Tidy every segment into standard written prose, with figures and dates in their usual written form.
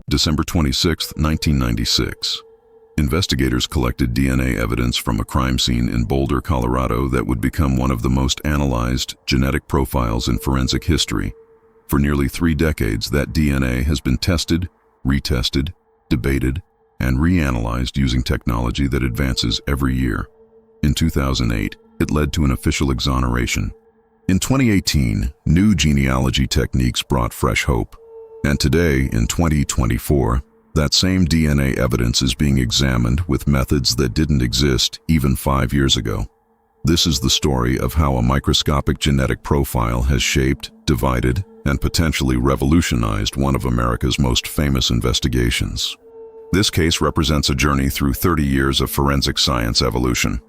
December 26, 1996. Investigators collected DNA evidence from a crime scene in Boulder, Colorado that would become one of the most analyzed genetic profiles in forensic history. For nearly 3 decades, that DNA has been tested, retested, debated, and reanalyzed using technology that advances every year. In 2008, it led to an official exoneration. In 2018, new genealogy techniques brought fresh hope. And today, in 2024, that same DNA evidence is being examined with methods that didn't exist even 5 years ago. This is the story of how a microscopic genetic profile has shaped, divided, and potentially revolutionized one of America's most famous investigations. This case represents a journey through 30 years of forensic science evolution.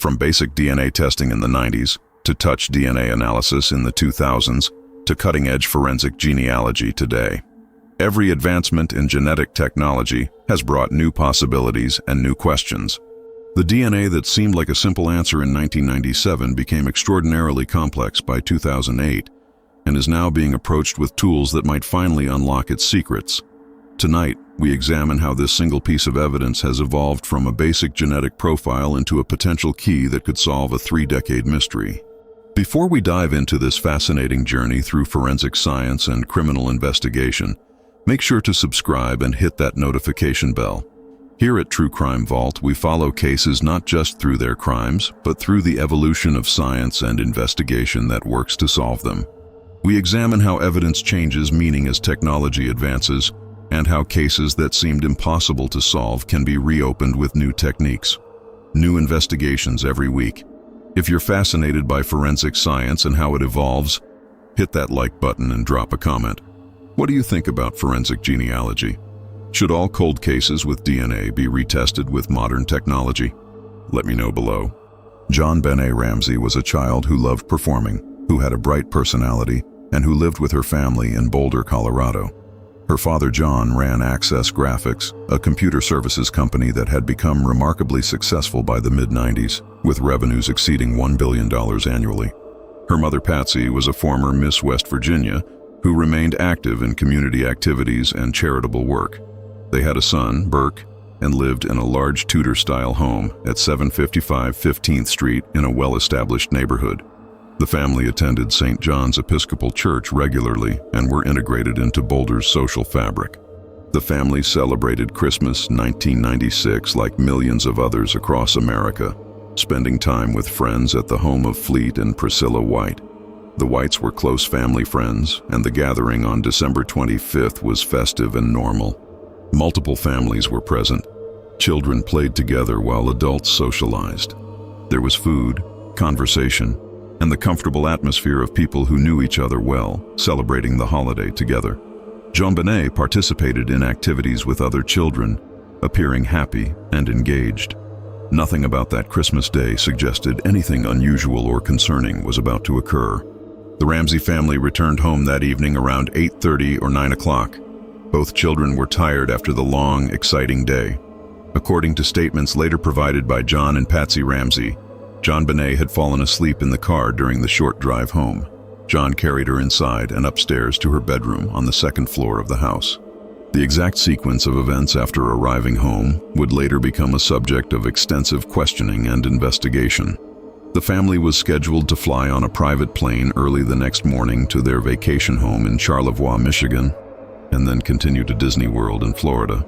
From basic DNA testing in the 90s, to touch DNA analysis in the 2000s, to cutting-edge forensic genealogy today. Every advancement in genetic technology has brought new possibilities and new questions. The DNA that seemed like a simple answer in 1997 became extraordinarily complex by 2008 and is now being approached with tools that might finally unlock its secrets. Tonight, we examine how this single piece of evidence has evolved from a basic genetic profile into a potential key that could solve a 3-decade mystery. Before we dive into this fascinating journey through forensic science and criminal investigation, make sure to subscribe and hit that notification bell. Here at True Crime Vault, we follow cases not just through their crimes, but through the evolution of science and investigation that works to solve them. We examine how evidence changes meaning as technology advances, and how cases that seemed impossible to solve can be reopened with new techniques. New investigations every week. If you're fascinated by forensic science and how it evolves, hit that like button and drop a comment. What do you think about forensic genealogy? Should all cold cases with DNA be retested with modern technology? Let me know below. JonBenét Ramsay was a child who loved performing, who had a bright personality, and who lived with her family in Boulder, Colorado. Her father John ran Access Graphics, a computer services company that had become remarkably successful by the mid-90s, with revenues exceeding $1 billion annually. Her mother Patsy was a former Miss West Virginia who remained active in community activities and charitable work. They had a son, Burke, and lived in a large Tudor-style home at 755 15th Street in a well-established neighborhood. The family attended St. John's Episcopal Church regularly and were integrated into Boulder's social fabric. The family celebrated Christmas 1996 like millions of others across America, spending time with friends at the home of Fleet and Priscilla White. The Whites were close family friends, and the gathering on December 25th was festive and normal. Multiple families were present. Children played together while adults socialized. There was food, conversation, and the comfortable atmosphere of people who knew each other well, celebrating the holiday together. JonBenét participated in activities with other children, appearing happy and engaged. Nothing about that Christmas day suggested anything unusual or concerning was about to occur. The Ramsey family returned home that evening around 8:30 or 9 o'clock. Both children were tired after the long, exciting day. According to statements later provided by John and Patsy Ramsey, JonBenét had fallen asleep in the car during the short drive home. John carried her inside and upstairs to her bedroom on the 2nd floor of the house. The exact sequence of events after arriving home would later become a subject of extensive questioning and investigation. The family was scheduled to fly on a private plane early the next morning to their vacation home in Charlevoix, Michigan, and then continue to Disney World in Florida.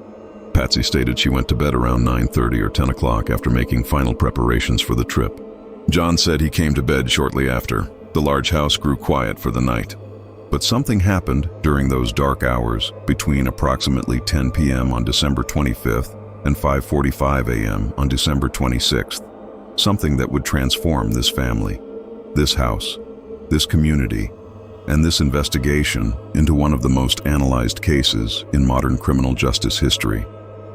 Patsy stated she went to bed around 9:30 or 10 o'clock after making final preparations for the trip. John said he came to bed shortly after. The large house grew quiet for the night. But something happened during those dark hours between approximately 10 p.m. on December 25th and 5:45 a.m. on December 26th. Something that would transform this family, this house, this community, and this investigation into one of the most analyzed cases in modern criminal justice history.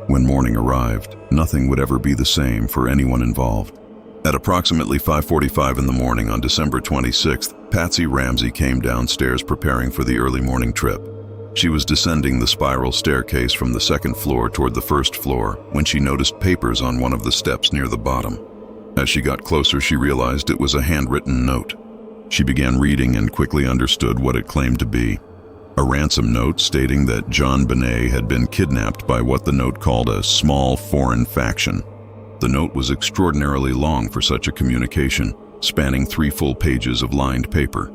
When morning arrived, nothing would ever be the same for anyone involved. At approximately 5:45 in the morning on December 26th, Patsy Ramsey came downstairs preparing for the early morning trip. She was descending the spiral staircase from the 2nd floor toward the 1st floor when she noticed papers on one of the steps near the bottom. As she got closer, she realized it was a handwritten note. She began reading and quickly understood what it claimed to be. A ransom note stating that JonBenét had been kidnapped by what the note called a small foreign faction. The note was extraordinarily long for such a communication, spanning 3 full pages of lined paper.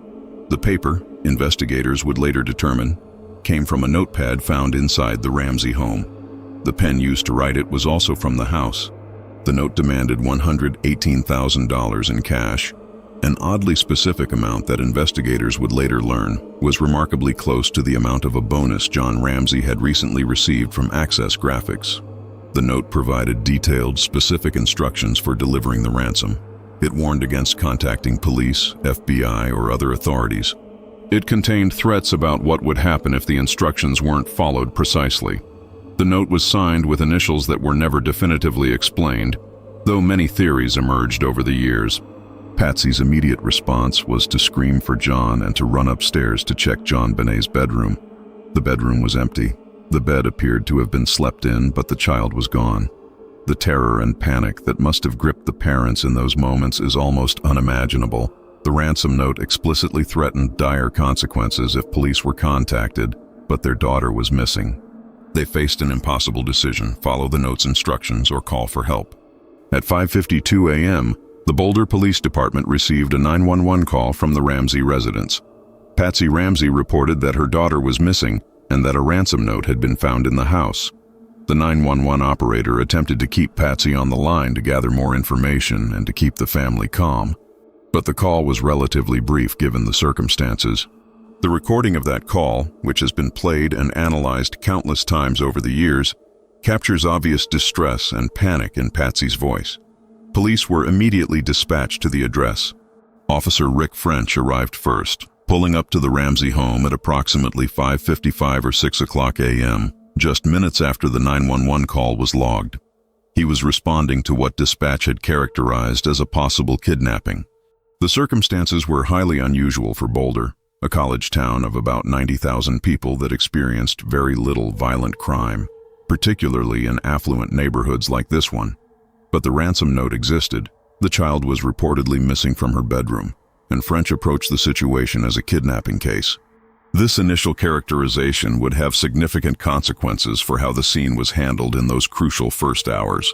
The paper, investigators would later determine, came from a notepad found inside the Ramsay home. The pen used to write it was also from the house. The note demanded $118,000 in cash, an oddly specific amount that investigators would later learn was remarkably close to the amount of a bonus John Ramsay had recently received from Access Graphics. The note provided detailed, specific instructions for delivering the ransom. It warned against contacting police, FBI, or other authorities. It contained threats about what would happen if the instructions weren't followed precisely. The note was signed with initials that were never definitively explained, though many theories emerged over the years. Patsy's immediate response was to scream for John and to run upstairs to check JonBenét's bedroom. The bedroom was empty. The bed appeared to have been slept in, but the child was gone. The terror and panic that must have gripped the parents in those moments is almost unimaginable. The ransom note explicitly threatened dire consequences if police were contacted, but their daughter was missing. They faced an impossible decision: follow the note's instructions or call for help. At 5:52 a.m., the Boulder Police Department received a 911 call from the Ramsay residence. Patsy Ramsay reported that her daughter was missing and that a ransom note had been found in the house. The 911 operator attempted to keep Patsy on the line to gather more information and to keep the family calm. But the call was relatively brief given the circumstances. The recording of that call, which has been played and analyzed countless times over the years, captures obvious distress and panic in Patsy's voice. Police were immediately dispatched to the address. Officer Rick French arrived first, pulling up to the Ramsay home at approximately 5:55 or 6 o'clock a.m., just minutes after the 911 call was logged. He was responding to what dispatch had characterized as a possible kidnapping. The circumstances were highly unusual for Boulder, a college town of about 90,000 people that experienced very little violent crime, particularly in affluent neighborhoods like this one. But the ransom note existed. The child was reportedly missing from her bedroom, and French approached the situation as a kidnapping case. This initial characterization would have significant consequences for how the scene was handled in those crucial first hours.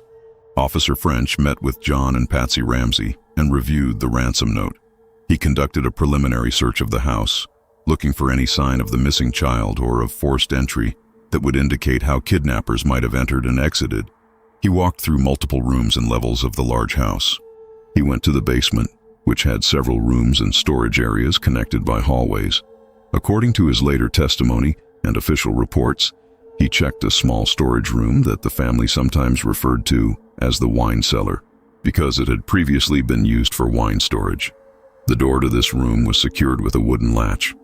Officer French met with John and Patsy Ramsay and reviewed the ransom note. He conducted a preliminary search of the house, looking for any sign of the missing child or of forced entry that would indicate how kidnappers might have entered and exited. He walked through multiple rooms and levels of the large house. He went to the basement, which had several rooms and storage areas connected by hallways. According to his later testimony and official reports, he checked a small storage room that the family sometimes referred to as the wine cellar, because it had previously been used for wine storage. The door to this room was secured with a wooden latch.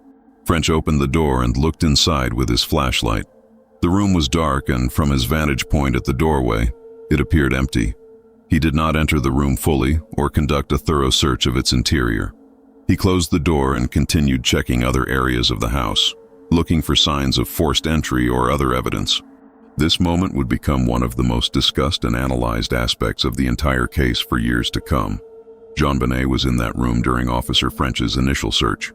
French opened the door and looked inside with his flashlight. The room was dark, and from his vantage point at the doorway, it appeared empty. He did not enter the room fully or conduct a thorough search of its interior. He closed the door and continued checking other areas of the house, looking for signs of forced entry or other evidence. This moment would become one of the most discussed and analyzed aspects of the entire case for years to come. JonBenét was in that room during Officer French's initial search.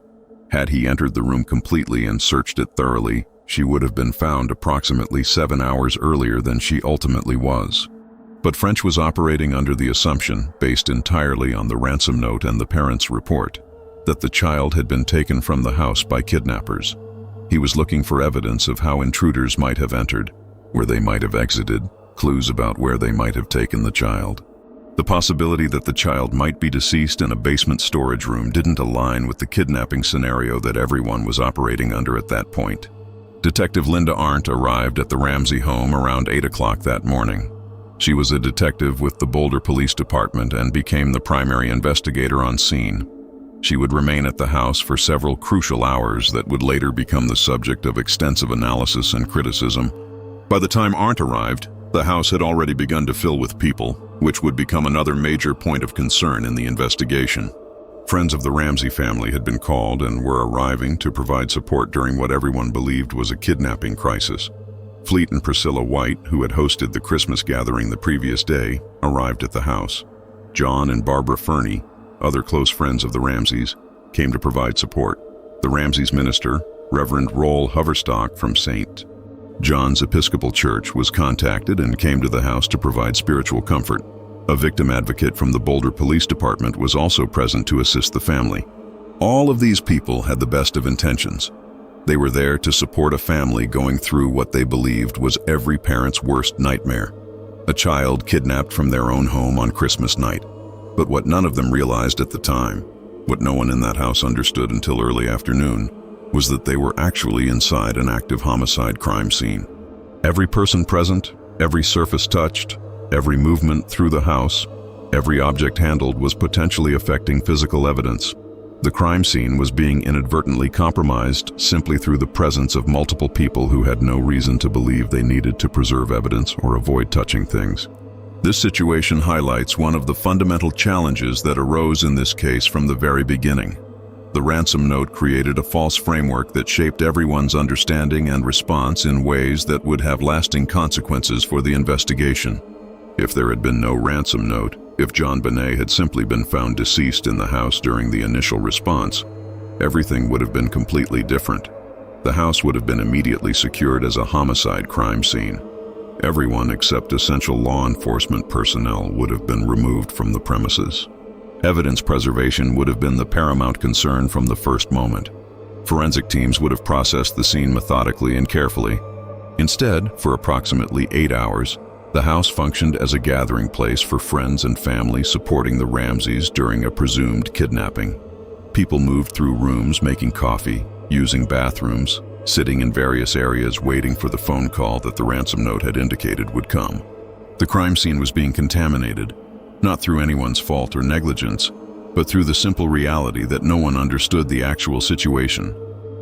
Had he entered the room completely and searched it thoroughly, she would have been found approximately 7 hours earlier than she ultimately was. But French was operating under the assumption, based entirely on the ransom note and the parents' report, that the child had been taken from the house by kidnappers. He was looking for evidence of how intruders might have entered, where they might have exited, clues about where they might have taken the child. The possibility that the child might be deceased in a basement storage room didn't align with the kidnapping scenario that everyone was operating under at that point. Detective Linda Arndt arrived at the Ramsay home around 8 o'clock that morning. She was a detective with the Boulder Police Department and became the primary investigator on scene. She would remain at the house for several crucial hours that would later become the subject of extensive analysis and criticism. By the time Arndt arrived, the house had already begun to fill with people, which would become another major point of concern in the investigation. Friends of the Ramsay family had been called and were arriving to provide support during what everyone believed was a kidnapping crisis. Fleet and Priscilla White, who had hosted the Christmas gathering the previous day, arrived at the house. John and Barbara Fernie, other close friends of the Ramsays, came to provide support. The Ramsays' minister, Reverend Roll Hoverstock from St. John's Episcopal Church was contacted and came to the house to provide spiritual comfort. A victim advocate from the Boulder Police Department was also present to assist the family. All of these people had the best of intentions. They were there to support a family going through what they believed was every parent's worst nightmare: a child kidnapped from their own home on Christmas night. But what none of them realized at the time, what no one in that house understood until early afternoon, was that they were actually inside an active homicide crime scene. Every person present, every surface touched, every movement through the house, every object handled was potentially affecting physical evidence. The crime scene was being inadvertently compromised simply through the presence of multiple people who had no reason to believe they needed to preserve evidence or avoid touching things. This situation highlights one of the fundamental challenges that arose in this case from the very beginning. The ransom note created a false framework that shaped everyone's understanding and response in ways that would have lasting consequences for the investigation. If there had been no ransom note, if JonBenét had simply been found deceased in the house during the initial response, everything would have been completely different. The house would have been immediately secured as a homicide crime scene. Everyone except essential law enforcement personnel would have been removed from the premises. Evidence preservation would have been the paramount concern from the first moment. Forensic teams would have processed the scene methodically and carefully. Instead, for approximately 8 hours, the house functioned as a gathering place for friends and family supporting the Ramsays during a presumed kidnapping. People moved through rooms making coffee, using bathrooms, sitting in various areas waiting for the phone call that the ransom note had indicated would come. The crime scene was being contaminated, not through anyone's fault or negligence, but through the simple reality that no one understood the actual situation.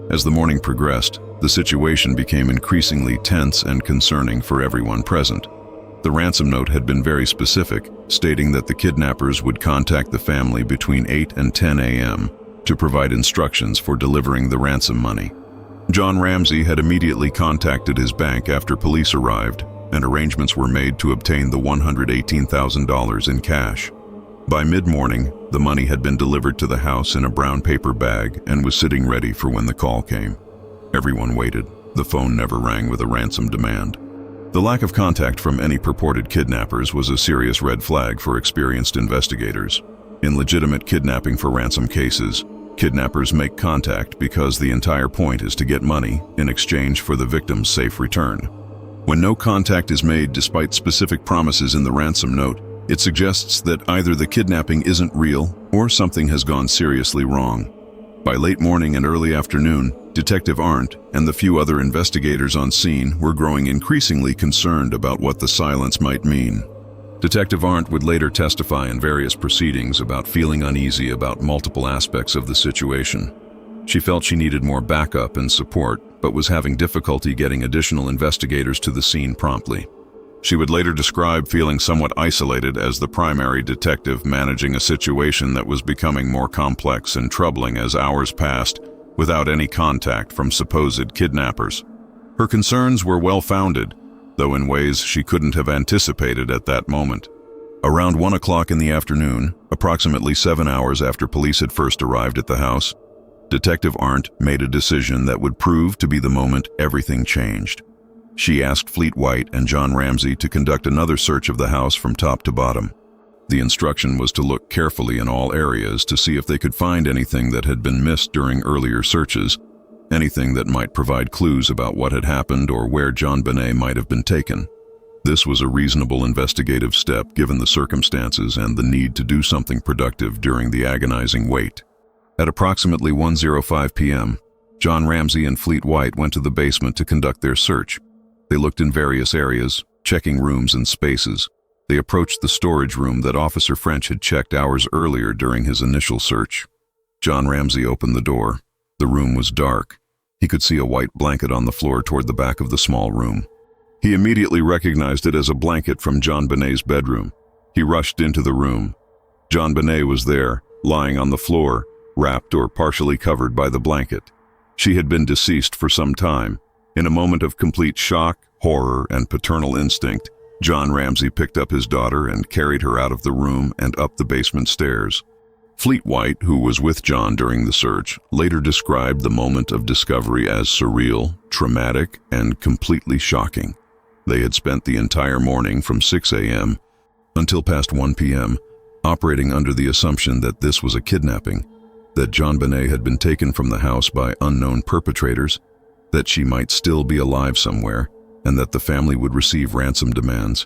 As the morning progressed, the situation became increasingly tense and concerning for everyone present. The ransom note had been very specific, stating that the kidnappers would contact the family between 8 and 10 a.m. to provide instructions for delivering the ransom money. John Ramsay had immediately contacted his bank after police arrived, and arrangements were made to obtain the $118,000 in cash. By mid-morning, the money had been delivered to the house in a brown paper bag and was sitting ready for when the call came. Everyone waited. The phone never rang with a ransom demand. The lack of contact from any purported kidnappers was a serious red flag for experienced investigators. In legitimate kidnapping for ransom cases, kidnappers make contact because the entire point is to get money in exchange for the victim's safe return. When no contact is made despite specific promises in the ransom note, it suggests that either the kidnapping isn't real or something has gone seriously wrong. By late morning and early afternoon, Detective Arndt and the few other investigators on scene were growing increasingly concerned about what the silence might mean. Detective Arndt would later testify in various proceedings about feeling uneasy about multiple aspects of the situation. She felt she needed more backup and support, but was having difficulty getting additional investigators to the scene promptly. She would later describe feeling somewhat isolated as the primary detective managing a situation that was becoming more complex and troubling as hours passed without any contact from supposed kidnappers. Her concerns were well-founded, though in ways she couldn't have anticipated at that moment. Around 1 o'clock in the afternoon, approximately 7 hours after police had first arrived at the house, Detective Arndt made a decision that would prove to be the moment everything changed. She asked Fleet White and John Ramsey to conduct another search of the house from top to bottom. The instruction was to look carefully in all areas to see if they could find anything that had been missed during earlier searches, anything that might provide clues about what had happened or where JonBenét might have been taken. This was a reasonable investigative step given the circumstances and the need to do something productive during the agonizing wait. At approximately 1:05 p.m., John Ramsey and Fleet White went to the basement to conduct their search. They looked in various areas, checking rooms and spaces. They approached the storage room that Officer French had checked hours earlier during his initial search. John Ramsey opened the door. The room was dark. He could see a white blanket on the floor toward the back of the small room. He immediately recognized it as a blanket from JonBenét's bedroom. He rushed into the room. JonBenét was there, lying on the floor, wrapped or partially covered by the blanket. She had been deceased for some time. In a moment of complete shock, horror, and paternal instinct, John Ramsey picked up his daughter and carried her out of the room and up the basement stairs. Fleet White, who was with John during the search, later described the moment of discovery as surreal, traumatic, and completely shocking. They had spent the entire morning from 6 a.m. until past 1 p.m., operating under the assumption that this was a kidnapping, that JonBenét had been taken from the house by unknown perpetrators, that she might still be alive somewhere, and that the family would receive ransom demands.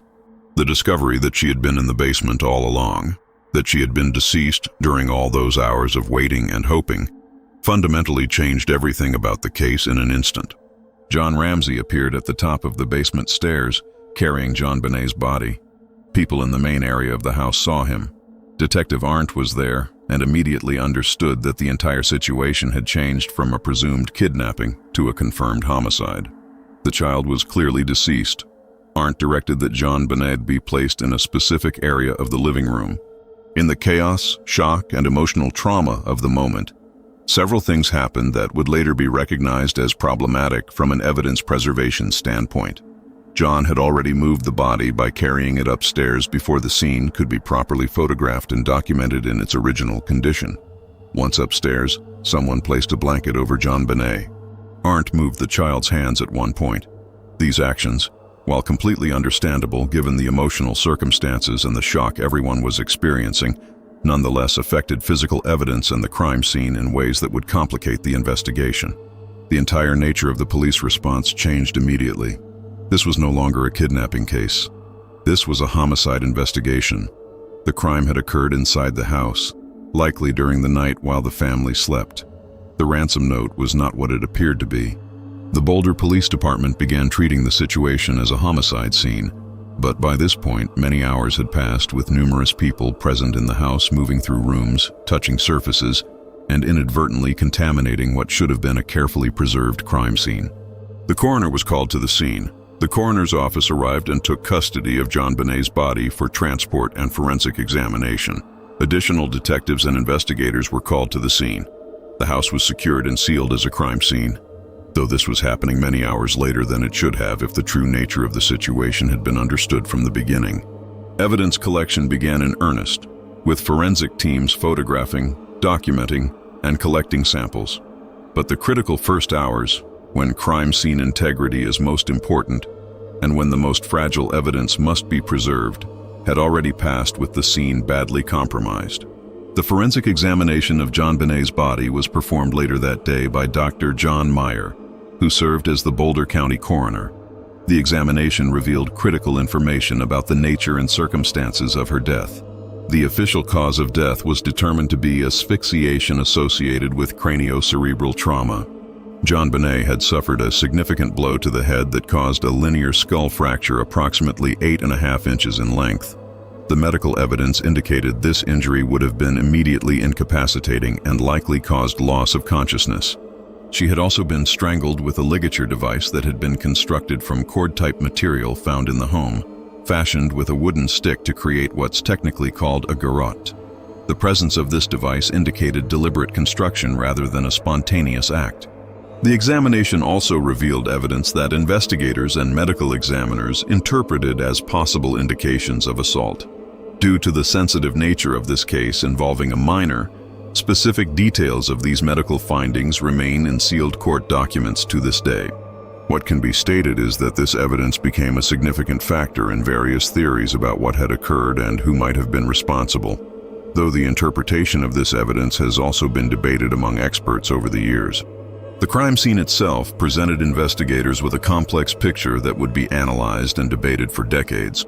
The discovery that she had been in the basement all along, that she had been deceased during all those hours of waiting and hoping, fundamentally changed everything about the case in an instant. John Ramsay appeared at the top of the basement stairs, carrying JonBenét's body. People in the main area of the house saw him. Detective Arndt was there and immediately understood that the entire situation had changed from a presumed kidnapping to a confirmed homicide. The child was clearly deceased. Arndt directed that JonBenét be placed in a specific area of the living room. In the chaos, shock, and emotional trauma of the moment, several things happened that would later be recognized as problematic from an evidence preservation standpoint. John had already moved the body by carrying it upstairs before the scene could be properly photographed and documented in its original condition. Once upstairs, someone placed a blanket over JonBenét. Arndt moved the child's hands at one point. These actions, while completely understandable given the emotional circumstances and the shock everyone was experiencing, nonetheless affected physical evidence and the crime scene in ways that would complicate the investigation. The entire nature of the police response changed immediately. This was no longer a kidnapping case. This was a homicide investigation. The crime had occurred inside the house, likely during the night while the family slept. The ransom note was not what it appeared to be. The Boulder Police Department began treating the situation as a homicide scene, but by this point, many hours had passed with numerous people present in the house moving through rooms, touching surfaces, and inadvertently contaminating what should have been a carefully preserved crime scene. The coroner was called to the scene. The coroner's office arrived and took custody of JonBenét's body for transport and forensic examination. Additional detectives and investigators were called to the scene. The house was secured and sealed as a crime scene, though this was happening many hours later than it should have if the true nature of the situation had been understood from the beginning. Evidence collection began in earnest, with forensic teams photographing, documenting, and collecting samples. But the critical first hours, when crime scene integrity is most important and when the most fragile evidence must be preserved, had already passed with the scene badly compromised. The forensic examination of JonBenét's body was performed later that day by Dr. John Meyer, who served as the Boulder County coroner. The examination revealed critical information about the nature and circumstances of her death. The official cause of death was determined to be asphyxiation associated with craniocerebral trauma. JonBenét had suffered a significant blow to the head that caused a linear skull fracture approximately 8.5 inches in length. The medical evidence indicated this injury would have been immediately incapacitating and likely caused loss of consciousness. She had also been strangled with a ligature device that had been constructed from cord-type material found in the home, fashioned with a wooden stick to create what's technically called a garrote. The presence of this device indicated deliberate construction rather than a spontaneous act. The examination also revealed evidence that investigators and medical examiners interpreted as possible indications of assault. Due to the sensitive nature of this case involving a minor, specific details of these medical findings remain in sealed court documents to this day. What can be stated is that this evidence became a significant factor in various theories about what had occurred and who might have been responsible, though the interpretation of this evidence has also been debated among experts over the years. The crime scene itself presented investigators with a complex picture that would be analyzed and debated for decades.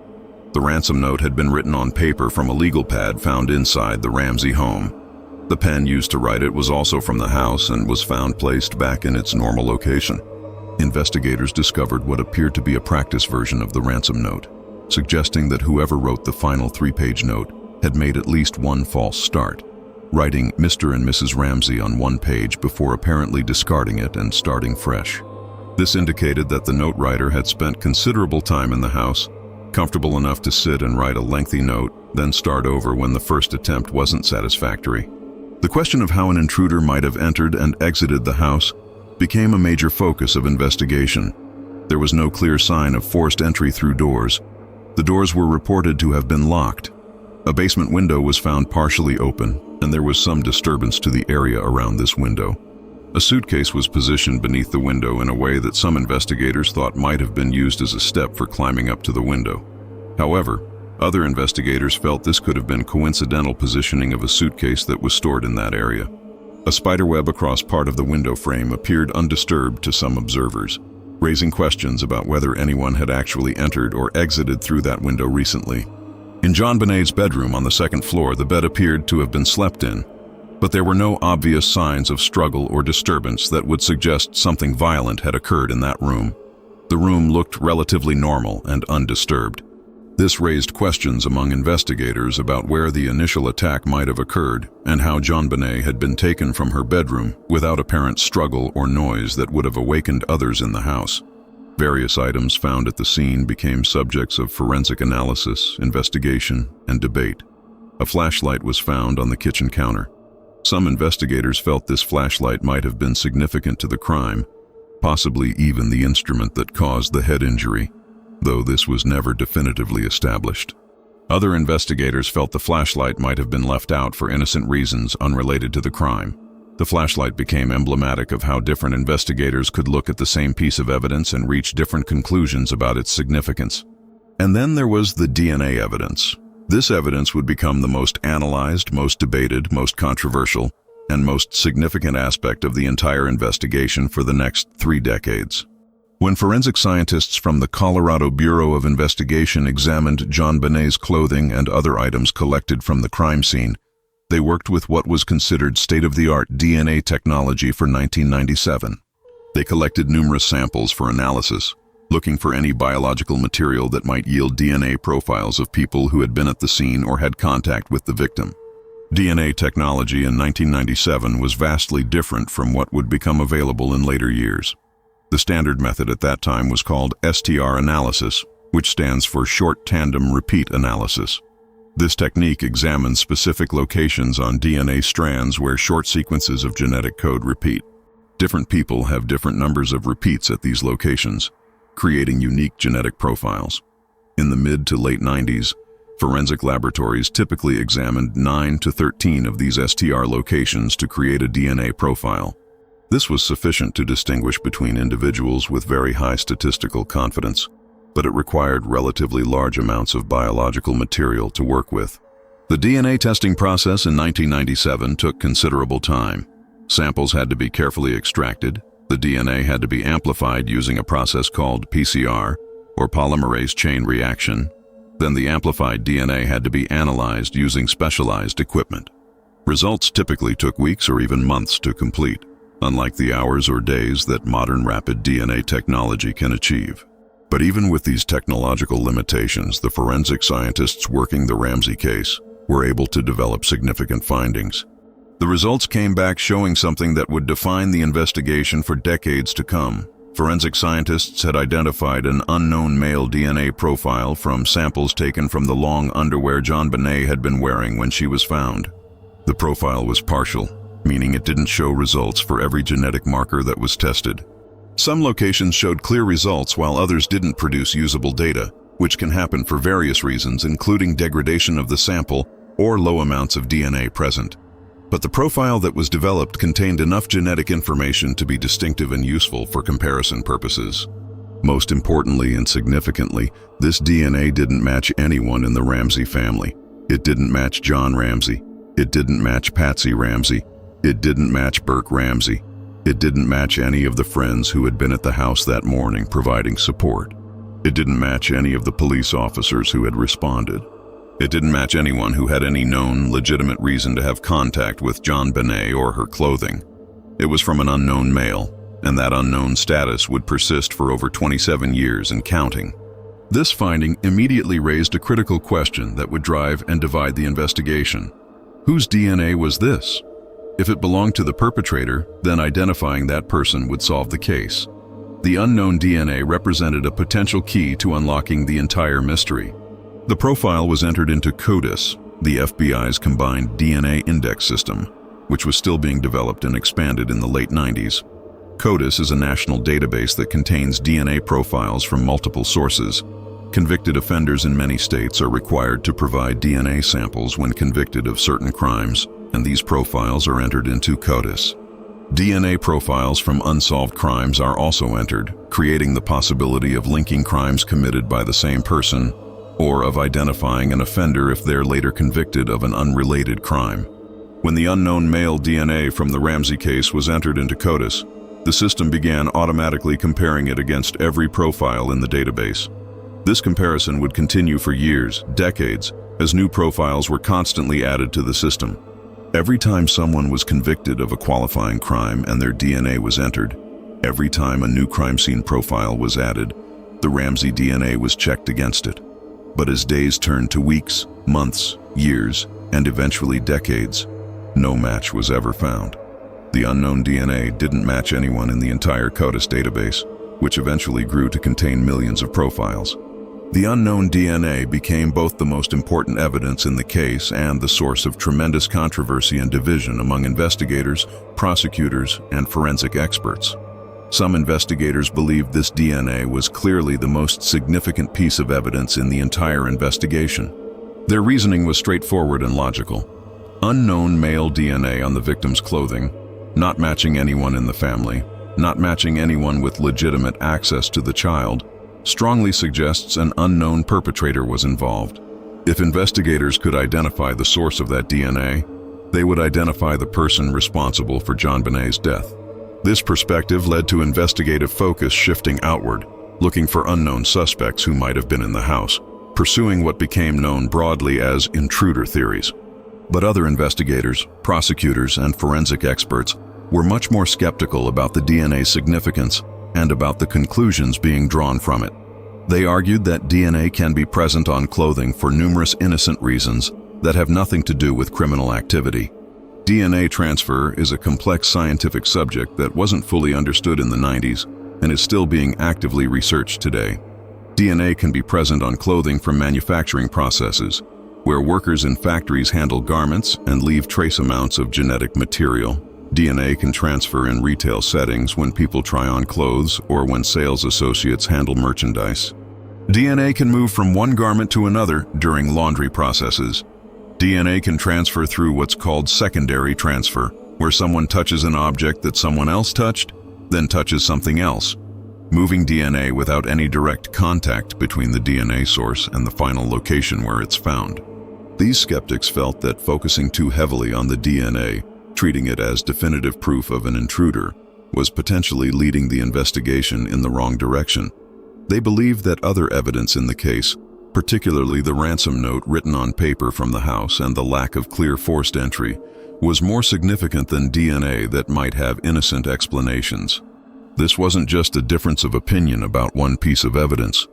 The ransom note had been written on paper from a legal pad found inside the Ramsay home. The pen used to write it was also from the house and was found placed back in its normal location. Investigators discovered what appeared to be a practice version of the ransom note, suggesting that whoever wrote the final 3-page note had made at least one false start, writing Mr. and Mrs. Ramsay on one page before apparently discarding it and starting fresh. This indicated that the note writer had spent considerable time in the house, comfortable enough to sit and write a lengthy note, then start over when the first attempt wasn't satisfactory. The question of how an intruder might have entered and exited the house became a major focus of investigation. There was no clear sign of forced entry through doors. The doors were reported to have been locked. A basement window was found partially open, and there was some disturbance to the area around this window. A suitcase was positioned beneath the window in a way that some investigators thought might have been used as a step for climbing up to the window. However, other investigators felt this could have been coincidental positioning of a suitcase that was stored in that area. A spiderweb across part of the window frame appeared undisturbed to some observers, raising questions about whether anyone had actually entered or exited through that window recently. In JonBenét's bedroom on the second floor, the bed appeared to have been slept in, but there were no obvious signs of struggle or disturbance that would suggest something violent had occurred in that room. The room looked relatively normal and undisturbed. This raised questions among investigators about where the initial attack might have occurred and how JonBenét had been taken from her bedroom without apparent struggle or noise that would have awakened others in the house. Various items found at the scene became subjects of forensic analysis, investigation, and debate. A flashlight was found on the kitchen counter. Some investigators felt this flashlight might have been significant to the crime, possibly even the instrument that caused the head injury, though this was never definitively established. Other investigators felt the flashlight might have been left out for innocent reasons unrelated to the crime. The flashlight became emblematic of how different investigators could look at the same piece of evidence and reach different conclusions about its significance. And then there was the DNA evidence. This evidence would become the most analyzed, most debated, most controversial, and most significant aspect of the entire investigation for the next 3 decades. When forensic scientists from the Colorado Bureau of Investigation examined JonBenét's clothing and other items collected from the crime scene, they worked with what was considered state-of-the-art DNA technology for 1997. They collected numerous samples for analysis, looking for any biological material that might yield DNA profiles of people who had been at the scene or had contact with the victim. DNA technology in 1997 was vastly different from what would become available in later years. The standard method at that time was called STR analysis, which stands for short tandem repeat analysis. This technique examines specific locations on DNA strands where short sequences of genetic code repeat. Different people have different numbers of repeats at these locations, creating unique genetic profiles. In the mid to late 90s, forensic laboratories typically examined 9 to 13 of these STR locations to create a DNA profile. This was sufficient to distinguish between individuals with very high statistical confidence, but it required relatively large amounts of biological material to work with. The DNA testing process in 1997 took considerable time. Samples had to be carefully extracted. The DNA had to be amplified using a process called PCR, or polymerase chain reaction. Then the amplified DNA had to be analyzed using specialized equipment. Results typically took weeks or even months to complete, unlike the hours or days that modern rapid DNA technology can achieve. But even with these technological limitations, the forensic scientists working the Ramsay case were able to develop significant findings. The results came back showing something that would define the investigation for decades to come. Forensic scientists had identified an unknown male DNA profile from samples taken from the long underwear JonBenét had been wearing when she was found. The profile was partial, meaning it didn't show results for every genetic marker that was tested. Some locations showed clear results while others didn't produce usable data, which can happen for various reasons, including degradation of the sample or low amounts of DNA present. But the profile that was developed contained enough genetic information to be distinctive and useful for comparison purposes. Most importantly and significantly, this DNA didn't match anyone in the Ramsay family. It didn't match John Ramsay. It didn't match Patsy Ramsay. It didn't match Burke Ramsay. It didn't match any of the friends who had been at the house that morning providing support. It didn't match any of the police officers who had responded. It didn't match anyone who had any known, legitimate reason to have contact with JonBenét or her clothing. It was from an unknown male, and that unknown status would persist for over 27 years and counting. This finding immediately raised a critical question that would drive and divide the investigation. Whose DNA was this? If it belonged to the perpetrator, then identifying that person would solve the case. The unknown DNA represented a potential key to unlocking the entire mystery. The profile was entered into CODIS, the FBI's combined DNA index system, which was still being developed and expanded in the late 90s. CODIS is a national database that contains DNA profiles from multiple sources. Convicted offenders in many states are required to provide DNA samples when convicted of certain crimes, and these profiles are entered into CODIS. DNA profiles from unsolved crimes are also entered, creating the possibility of linking crimes committed by the same person, or of identifying an offender if they're later convicted of an unrelated crime. When the unknown male DNA from the Ramsey case was entered into CODIS, the system began automatically comparing it against every profile in the database. This comparison would continue for years, decades, as new profiles were constantly added to the system. Every time someone was convicted of a qualifying crime and their DNA was entered, every time a new crime scene profile was added, the Ramsey DNA was checked against it. But as days turned to weeks, months, years, and eventually decades, no match was ever found. The unknown DNA didn't match anyone in the entire CODIS database, which eventually grew to contain millions of profiles. The unknown DNA became both the most important evidence in the case and the source of tremendous controversy and division among investigators, prosecutors, and forensic experts. Some investigators believed this DNA was clearly the most significant piece of evidence in the entire investigation. Their reasoning was straightforward and logical. Unknown male DNA on the victim's clothing, not matching anyone in the family, not matching anyone with legitimate access to the child, strongly suggests an unknown perpetrator was involved. If investigators could identify the source of that DNA, they would identify the person responsible for JonBenét's death. This perspective led to investigative focus shifting outward, looking for unknown suspects who might have been in the house, pursuing what became known broadly as intruder theories. But other investigators, prosecutors, and forensic experts were much more skeptical about the DNA's significance and about the conclusions being drawn from it. They argued that DNA can be present on clothing for numerous innocent reasons that have nothing to do with criminal activity. DNA transfer is a complex scientific subject that wasn't fully understood in the 90s and is still being actively researched today. DNA can be present on clothing from manufacturing processes, where workers in factories handle garments and leave trace amounts of genetic material. DNA can transfer in retail settings when people try on clothes or when sales associates handle merchandise. DNA can move from one garment to another during laundry processes. DNA can transfer through what's called secondary transfer, where someone touches an object that someone else touched, then touches something else, moving DNA without any direct contact between the DNA source and the final location where it's found. These skeptics felt that focusing too heavily on the DNA, treating it as definitive proof of an intruder, was potentially leading the investigation in the wrong direction. They believed that other evidence in the case, particularly the ransom note written on paper from the house and the lack of clear forced entry, was more significant than DNA that might have innocent explanations. This wasn't just a difference of opinion about one piece of evidence.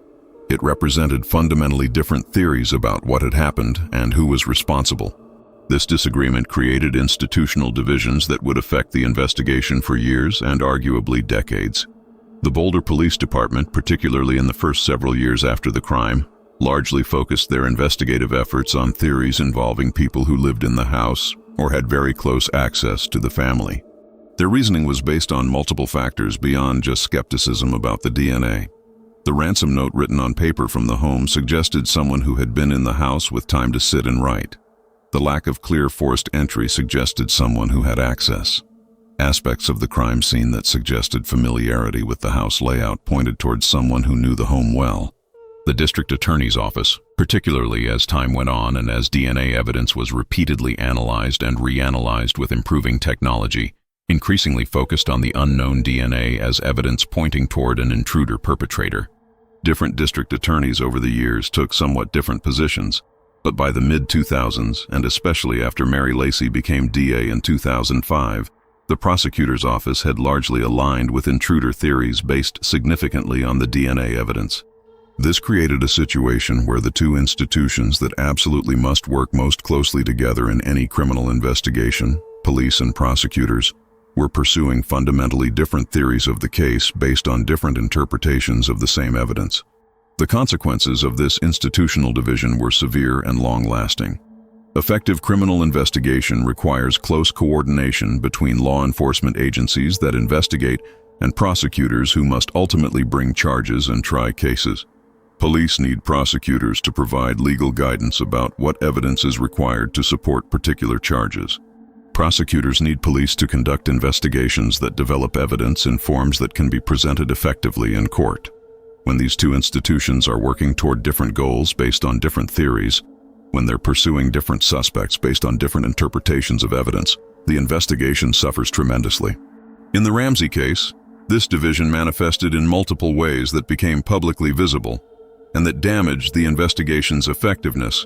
It represented fundamentally different theories about what had happened and who was responsible. This disagreement created institutional divisions that would affect the investigation for years and arguably decades. The Boulder Police Department, particularly in the first several years after the crime, largely focused their investigative efforts on theories involving people who lived in the house or had very close access to the family. Their reasoning was based on multiple factors beyond just skepticism about the DNA. The ransom note written on paper from the home suggested someone who had been in the house with time to sit and write. The lack of clear forced entry suggested someone who had access. Aspects of the crime scene that suggested familiarity with the house layout pointed towards someone who knew the home well. The district attorney's office, particularly as time went on and as DNA evidence was repeatedly analyzed and reanalyzed with improving technology, increasingly focused on the unknown DNA as evidence pointing toward an intruder perpetrator. Different district attorneys over the years took somewhat different positions, but by the mid-2000s, and especially after Mary Lacey became DA in 2005, the prosecutor's office had largely aligned with intruder theories based significantly on the DNA evidence. This created a situation where the two institutions that absolutely must work most closely together in any criminal investigation, police and prosecutors, were pursuing fundamentally different theories of the case based on different interpretations of the same evidence. The consequences of this institutional division were severe and long-lasting. Effective criminal investigation requires close coordination between law enforcement agencies that investigate and prosecutors who must ultimately bring charges and try cases. Police need prosecutors to provide legal guidance about what evidence is required to support particular charges. Prosecutors need police to conduct investigations that develop evidence in forms that can be presented effectively in court. When these two institutions are working toward different goals based on different theories, when they're pursuing different suspects based on different interpretations of evidence, the investigation suffers tremendously. In the Ramsey case, this division manifested in multiple ways that became publicly visible and that damaged the investigation's effectiveness.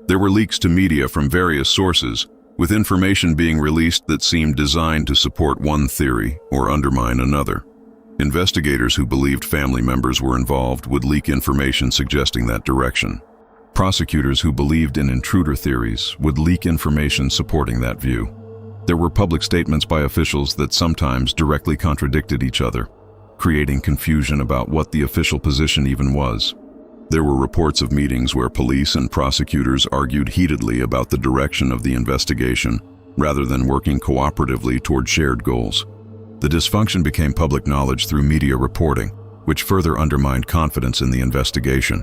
There were leaks to media from various sources, with information being released that seemed designed to support one theory or undermine another. Investigators who believed family members were involved would leak information suggesting that direction. Prosecutors who believed in intruder theories would leak information supporting that view. There were public statements by officials that sometimes directly contradicted each other, creating confusion about what the official position even was. There were reports of meetings where police and prosecutors argued heatedly about the direction of the investigation, rather than working cooperatively toward shared goals. The dysfunction became public knowledge through media reporting, which further undermined confidence in the investigation.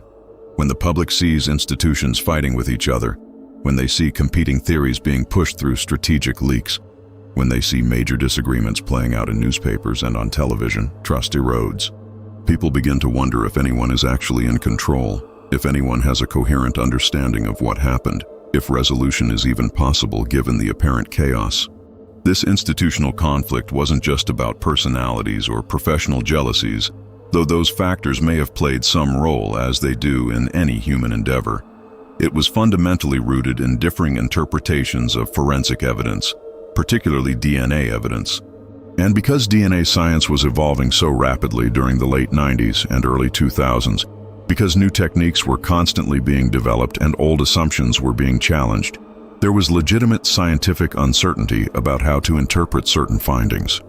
When the public sees institutions fighting with each other, when they see competing theories being pushed through strategic leaks, when they see major disagreements playing out in newspapers and on television, trust erodes. People begin to wonder if anyone is actually in control, if anyone has a coherent understanding of what happened, if resolution is even possible given the apparent chaos. This institutional conflict wasn't just about personalities or professional jealousies, though those factors may have played some role as they do in any human endeavor. It was fundamentally rooted in differing interpretations of forensic evidence, particularly DNA evidence. And because DNA science was evolving so rapidly during the late 90s and early 2000s, because new techniques were constantly being developed and old assumptions were being challenged, there was legitimate scientific uncertainty about how to interpret certain findings.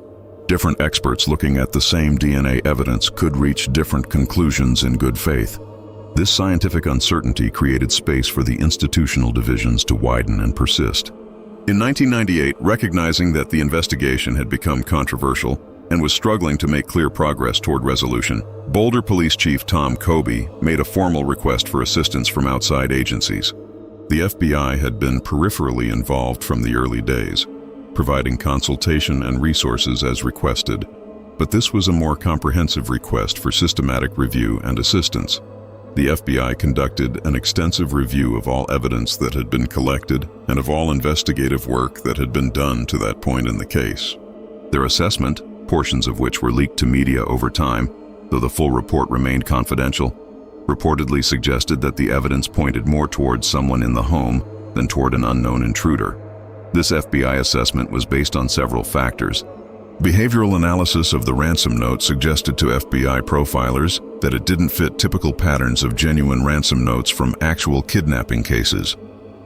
Different experts looking at the same DNA evidence could reach different conclusions in good faith. This scientific uncertainty created space for the institutional divisions to widen and persist. In 1998, recognizing that the investigation had become controversial and was struggling to make clear progress toward resolution, Boulder Police Chief Tom Kobe made a formal request for assistance from outside agencies. The FBI had been peripherally involved from the early days, providing consultation and resources as requested, but this was a more comprehensive request for systematic review and assistance. The FBI conducted an extensive review of all evidence that had been collected and of all investigative work that had been done to that point in the case. Their assessment, portions of which were leaked to media over time, though the full report remained confidential, reportedly suggested that the evidence pointed more towards someone in the home than toward an unknown intruder. This FBI assessment was based on several factors. Behavioral analysis of the ransom note suggested to FBI profilers that it didn't fit typical patterns of genuine ransom notes from actual kidnapping cases.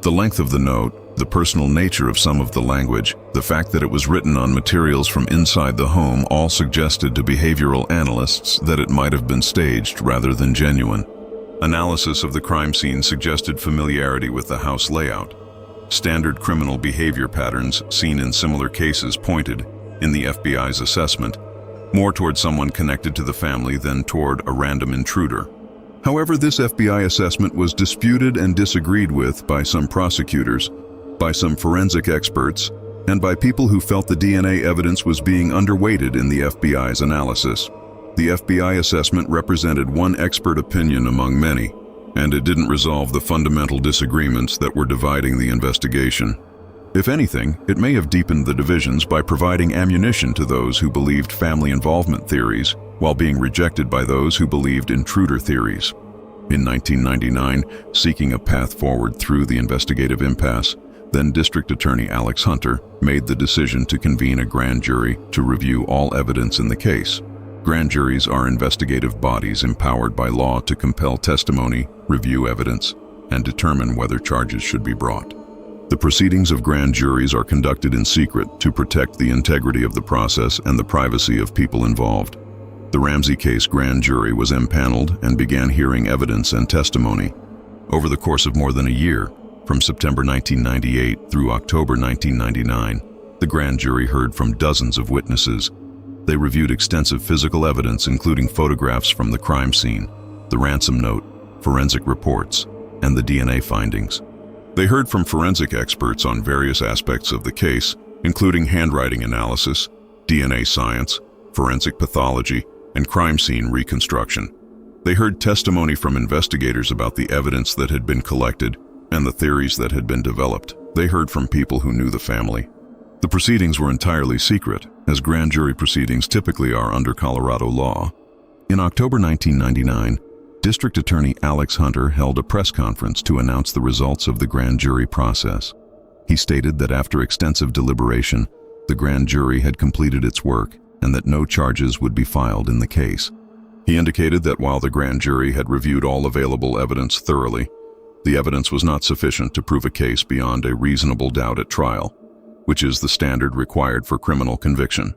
The length of the note, the personal nature of some of the language, the fact that it was written on materials from inside the home all suggested to behavioral analysts that it might have been staged rather than genuine. Analysis of the crime scene suggested familiarity with the house layout. Standard criminal behavior patterns seen in similar cases pointed, in the FBI's assessment, more toward someone connected to the family than toward a random intruder. However, this FBI assessment was disputed and disagreed with by some prosecutors, by some forensic experts, and by people who felt the DNA evidence was being underweighted in the FBI's analysis. The FBI assessment represented one expert opinion among many, and it didn't resolve the fundamental disagreements that were dividing the investigation. If anything, it may have deepened the divisions by providing ammunition to those who believed family involvement theories, while being rejected by those who believed intruder theories. In 1999, seeking a path forward through the investigative impasse, then District Attorney Alex Hunter made the decision to convene a grand jury to review all evidence in the case. Grand juries are investigative bodies empowered by law to compel testimony, review evidence, and determine whether charges should be brought. The proceedings of grand juries are conducted in secret to protect the integrity of the process and the privacy of people involved. The Ramsey case grand jury was empaneled and began hearing evidence and testimony. Over the course of more than a year, from September 1998 through October 1999, the grand jury heard from dozens of witnesses. They reviewed extensive physical evidence, including photographs from the crime scene, the ransom note, forensic reports, and the DNA findings. They heard from forensic experts on various aspects of the case, including handwriting analysis, DNA science, forensic pathology, and crime scene reconstruction. They heard testimony from investigators about the evidence that had been collected and the theories that had been developed. They heard from people who knew the family. The proceedings were entirely secret, as grand jury proceedings typically are under Colorado law. In October 1999, District Attorney Alex Hunter held a press conference to announce the results of the grand jury process. He stated that after extensive deliberation, the grand jury had completed its work and that no charges would be filed in the case. He indicated that while the grand jury had reviewed all available evidence thoroughly, the evidence was not sufficient to prove a case beyond a reasonable doubt at trial, which is the standard required for criminal conviction.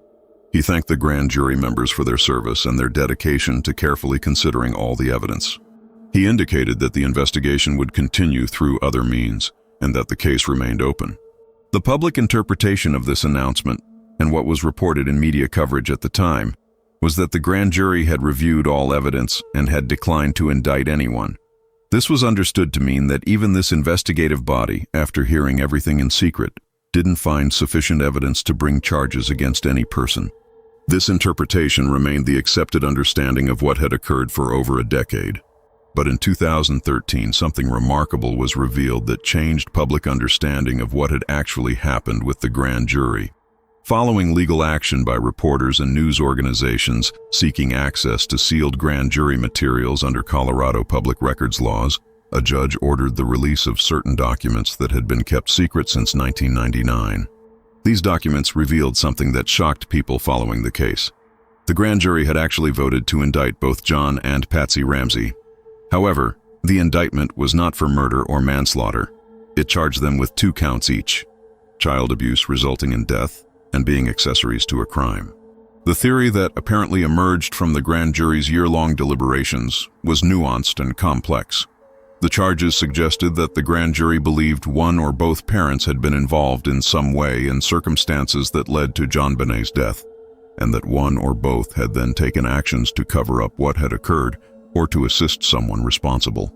He thanked the grand jury members for their service and their dedication to carefully considering all the evidence. He indicated that the investigation would continue through other means and that the case remained open. The public interpretation of this announcement, and what was reported in media coverage at the time, was that the grand jury had reviewed all evidence and had declined to indict anyone. This was understood to mean that even this investigative body, after hearing everything in secret, didn't find sufficient evidence to bring charges against any person. This interpretation remained the accepted understanding of what had occurred for over a decade. But in 2013, something remarkable was revealed that changed public understanding of what had actually happened with the grand jury. Following legal action by reporters and news organizations seeking access to sealed grand jury materials under Colorado public records laws, a judge ordered the release of certain documents that had been kept secret since 1999. These documents revealed something that shocked people following the case. The grand jury had actually voted to indict both John and Patsy Ramsey. However, the indictment was not for murder or manslaughter. It charged them with 2 counts each: child abuse resulting in death and being accessories to a crime. The theory that apparently emerged from the grand jury's year-long deliberations was nuanced and complex. The charges suggested that the grand jury believed one or both parents had been involved in some way in circumstances that led to JonBenét's death, and that one or both had then taken actions to cover up what had occurred or to assist someone responsible.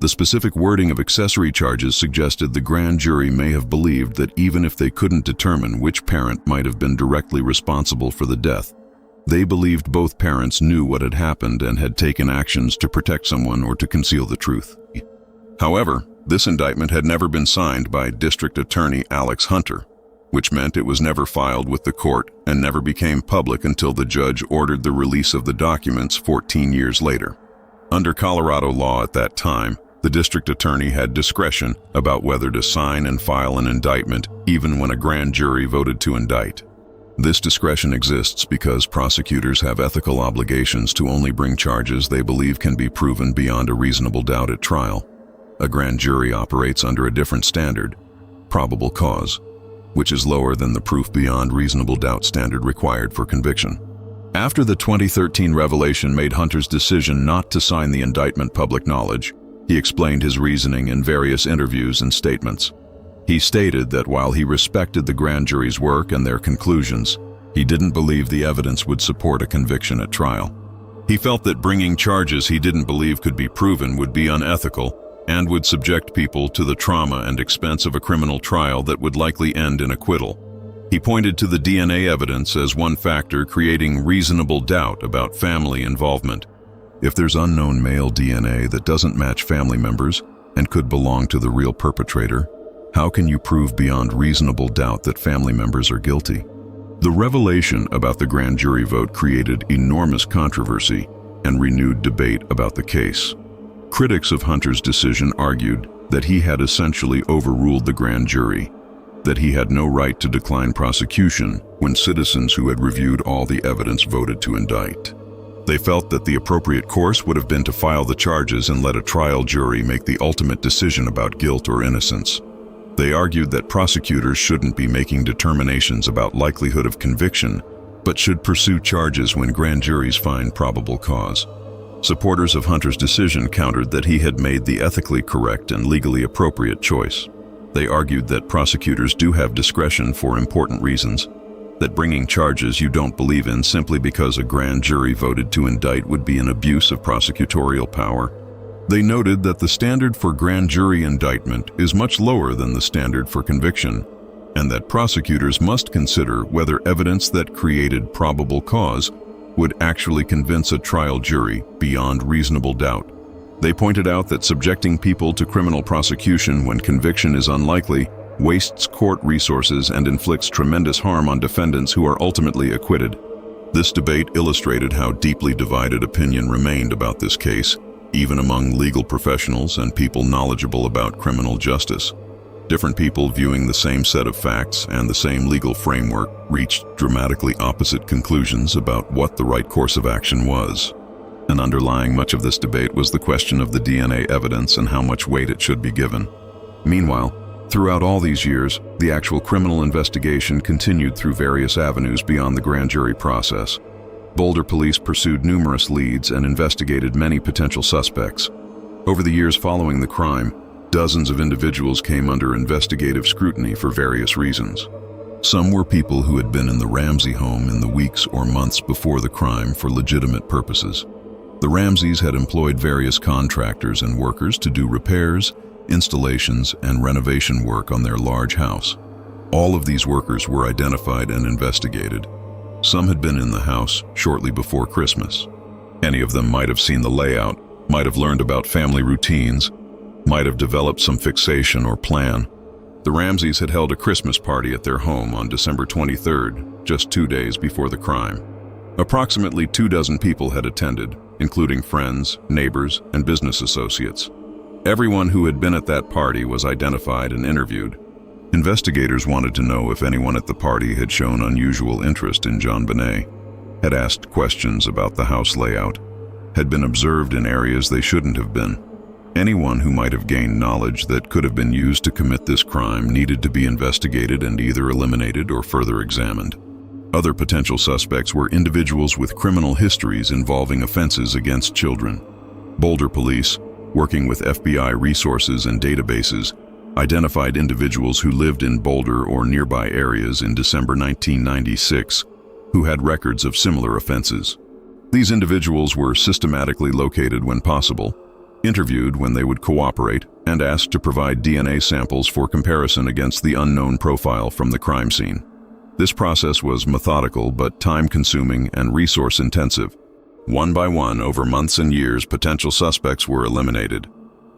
The specific wording of accessory charges suggested the grand jury may have believed that even if they couldn't determine which parent might have been directly responsible for the death, they believed both parents knew what had happened and had taken actions to protect someone or to conceal the truth. However, this indictment had never been signed by District Attorney Alex Hunter, which meant it was never filed with the court and never became public until the judge ordered the release of the documents 14 years later. Under Colorado law at that time, the district attorney had discretion about whether to sign and file an indictment even when a grand jury voted to indict. This discretion exists because prosecutors have ethical obligations to only bring charges they believe can be proven beyond a reasonable doubt at trial. A grand jury operates under a different standard, probable cause, which is lower than the proof beyond reasonable doubt standard required for conviction. After the 2013 revelation made Hunter's decision not to sign the indictment public knowledge, he explained his reasoning in various interviews and statements. He stated that while he respected the grand jury's work and their conclusions, he didn't believe the evidence would support a conviction at trial. He felt that bringing charges he didn't believe could be proven would be unethical and would subject people to the trauma and expense of a criminal trial that would likely end in acquittal. He pointed to the DNA evidence as one factor creating reasonable doubt about family involvement. If there's unknown male DNA that doesn't match family members and could belong to the real perpetrator, how can you prove beyond reasonable doubt that family members are guilty? The revelation about the grand jury vote created enormous controversy and renewed debate about the case. Critics of Hunter's decision argued that he had essentially overruled the grand jury, that he had no right to decline prosecution when citizens who had reviewed all the evidence voted to indict. They felt that the appropriate course would have been to file the charges and let a trial jury make the ultimate decision about guilt or innocence. They argued that prosecutors shouldn't be making determinations about likelihood of conviction, but should pursue charges when grand juries find probable cause. Supporters of Hunter's decision countered that he had made the ethically correct and legally appropriate choice. They argued that prosecutors do have discretion for important reasons, that bringing charges you don't believe in simply because a grand jury voted to indict would be an abuse of prosecutorial power. They noted that the standard for grand jury indictment is much lower than the standard for conviction, and that prosecutors must consider whether evidence that created probable cause would actually convince a trial jury beyond reasonable doubt. They pointed out that subjecting people to criminal prosecution when conviction is unlikely wastes court resources and inflicts tremendous harm on defendants who are ultimately acquitted. This debate illustrated how deeply divided opinion remained about this case, even among legal professionals and people knowledgeable about criminal justice. Different people viewing the same set of facts and the same legal framework reached dramatically opposite conclusions about what the right course of action was. And underlying much of this debate was the question of the DNA evidence and how much weight it should be given. Meanwhile, throughout all these years, the actual criminal investigation continued through various avenues beyond the grand jury process. Boulder police pursued numerous leads and investigated many potential suspects. Over the years following the crime, dozens of individuals came under investigative scrutiny for various reasons. Some were people who had been in the Ramsay home in the weeks or months before the crime for legitimate purposes. The Ramsays had employed various contractors and workers to do repairs, installations, and renovation work on their large house. All of these workers were identified and investigated. Some had been in the house shortly before Christmas. Any of them might have seen the layout, might have learned about family routines, might have developed some fixation or plan. The Ramsays had held a Christmas party at their home on December 23rd, just 2 days before the crime. Approximately 24 people had attended, including friends, neighbors, and business associates. Everyone who had been at that party was identified and interviewed. Investigators wanted to know if anyone at the party had shown unusual interest in JonBenét, had asked questions about the house layout, had been observed in areas they shouldn't have been. Anyone who might have gained knowledge that could have been used to commit this crime needed to be investigated and either eliminated or further examined. Other potential suspects were individuals with criminal histories involving offenses against children. Boulder police, working with FBI resources and databases, identified individuals who lived in Boulder or nearby areas in December 1996 who had records of similar offenses. These individuals were systematically located when possible, interviewed when they would cooperate, and asked to provide DNA samples for comparison against the unknown profile from the crime scene. This process was methodical but time-consuming and resource-intensive. One by one, over months and years, potential suspects were eliminated.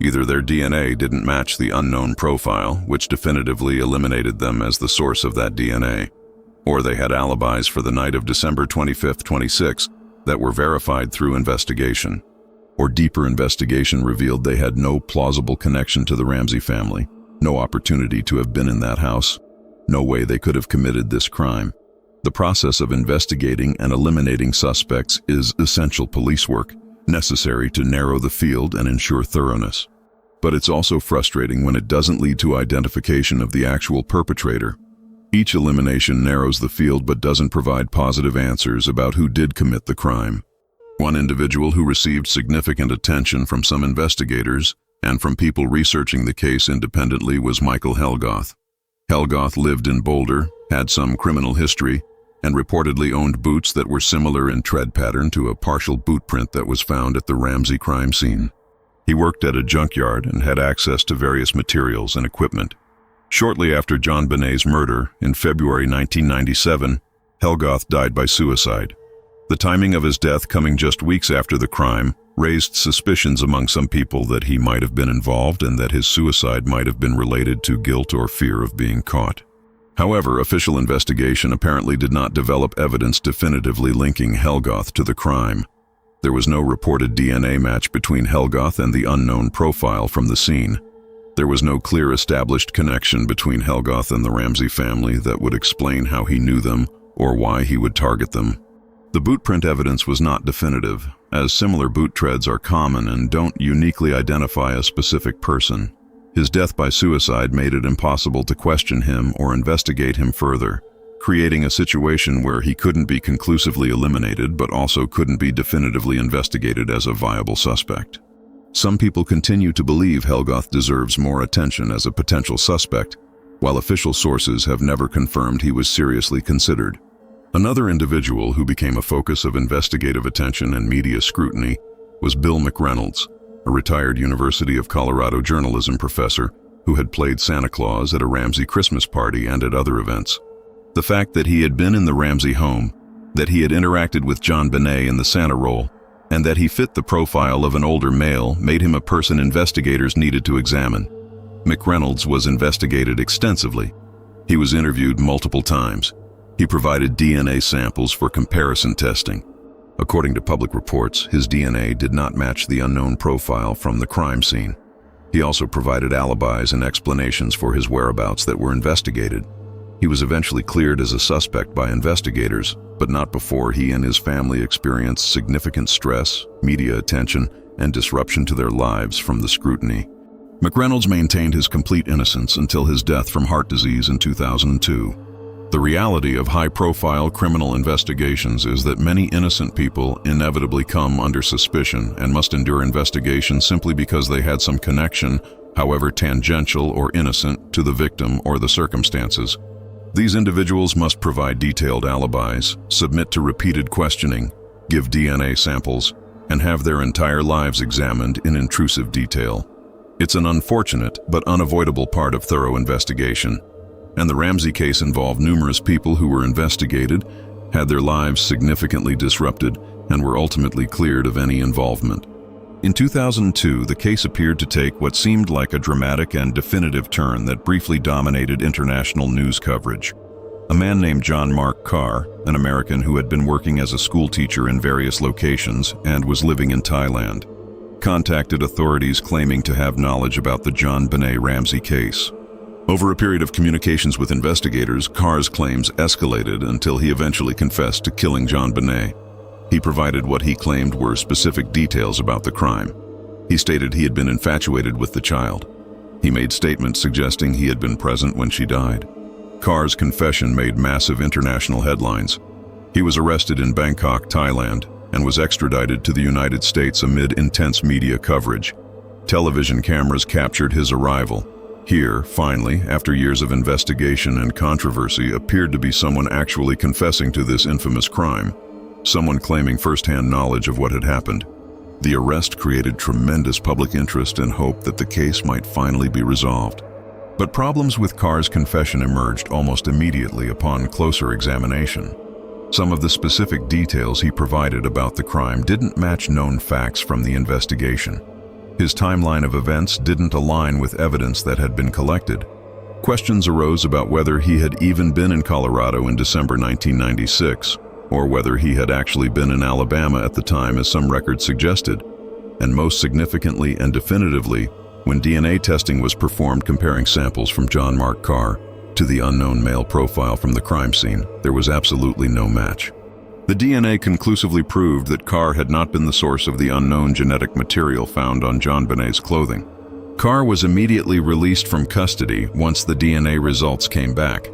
Either their DNA didn't match the unknown profile, which definitively eliminated them as the source of that DNA, or they had alibis for the night of December 25-26 that were verified through investigation, or deeper investigation revealed they had no plausible connection to the Ramsay family, no opportunity to have been in that house, no way they could have committed this crime. The process of investigating and eliminating suspects is essential police work, necessary to narrow the field and ensure thoroughness. But it's also frustrating when it doesn't lead to identification of the actual perpetrator. Each elimination narrows the field but doesn't provide positive answers about who did commit the crime. One individual who received significant attention from some investigators and from people researching the case independently was Michael Helgoth. Helgoth lived in Boulder, had some criminal history, and reportedly owned boots that were similar in tread pattern to a partial boot print that was found at the Ramsay crime scene. He worked at a junkyard and had access to various materials and equipment. Shortly after JonBenét's murder, in February 1997, Helgoth died by suicide. The timing of his death coming just weeks after the crime raised suspicions among some people that he might have been involved and that his suicide might have been related to guilt or fear of being caught. However, official investigation apparently did not develop evidence definitively linking Helgoth to the crime. There was no reported DNA match between Helgoth and the unknown profile from the scene. There was no clear established connection between Helgoth and the Ramsay family that would explain how he knew them or why he would target them. The boot print evidence was not definitive, as similar boot treads are common and don't uniquely identify a specific person. His death by suicide made it impossible to question him or investigate him further, creating a situation where he couldn't be conclusively eliminated but also couldn't be definitively investigated as a viable suspect. Some people continue to believe Helgoth deserves more attention as a potential suspect, while official sources have never confirmed he was seriously considered. Another individual who became a focus of investigative attention and media scrutiny was Bill McReynolds, a retired University of Colorado journalism professor who had played Santa Claus at a Ramsay Christmas party and at other events. The fact that he had been in the Ramsay home, that he had interacted with JonBenét in the Santa role, and that he fit the profile of an older male made him a person investigators needed to examine. McReynolds was investigated extensively. He was interviewed multiple times. He provided DNA samples for comparison testing. According to public reports, his DNA did not match the unknown profile from the crime scene. He also provided alibis and explanations for his whereabouts that were investigated. He was eventually cleared as a suspect by investigators, but not before he and his family experienced significant stress, media attention, and disruption to their lives from the scrutiny. McReynolds maintained his complete innocence until his death from heart disease in 2002. The reality of high-profile criminal investigations is that many innocent people inevitably come under suspicion and must endure investigation simply because they had some connection, however tangential or innocent, to the victim or the circumstances. These individuals must provide detailed alibis, submit to repeated questioning, give DNA samples, and have their entire lives examined in intrusive detail. It's an unfortunate but unavoidable part of thorough investigation, and the Ramsay case involved numerous people who were investigated, had their lives significantly disrupted, and were ultimately cleared of any involvement. In 2002, the case appeared to take what seemed like a dramatic and definitive turn that briefly dominated international news coverage. A man named John Mark Carr, an American who had been working as a school teacher in various locations and was living in Thailand, contacted authorities claiming to have knowledge about the JonBenét Ramsay case. Over a period of communications with investigators, Carr's claims escalated until he eventually confessed to killing JonBenét. He provided what he claimed were specific details about the crime. He stated he had been infatuated with the child. He made statements suggesting he had been present when she died. Carr's confession made massive international headlines. He was arrested in Bangkok, Thailand, and was extradited to the United States amid intense media coverage. Television cameras captured his arrival. Here, finally, after years of investigation and controversy, appeared to be someone actually confessing to this infamous crime, someone claiming first-hand knowledge of what had happened. The arrest created tremendous public interest and hope that the case might finally be resolved. But problems with Carr's confession emerged almost immediately upon closer examination. Some of the specific details he provided about the crime didn't match known facts from the investigation. His timeline of events didn't align with evidence that had been collected. Questions arose about whether he had even been in Colorado in December 1996, or whether he had actually been in Alabama at the time as some records suggested. And most significantly and definitively, when DNA testing was performed comparing samples from John Mark Carr to the unknown male profile from the crime scene, there was absolutely no match. The DNA conclusively proved that Carr had not been the source of the unknown genetic material found on JonBenét's clothing. Carr was immediately released from custody once the DNA results came back.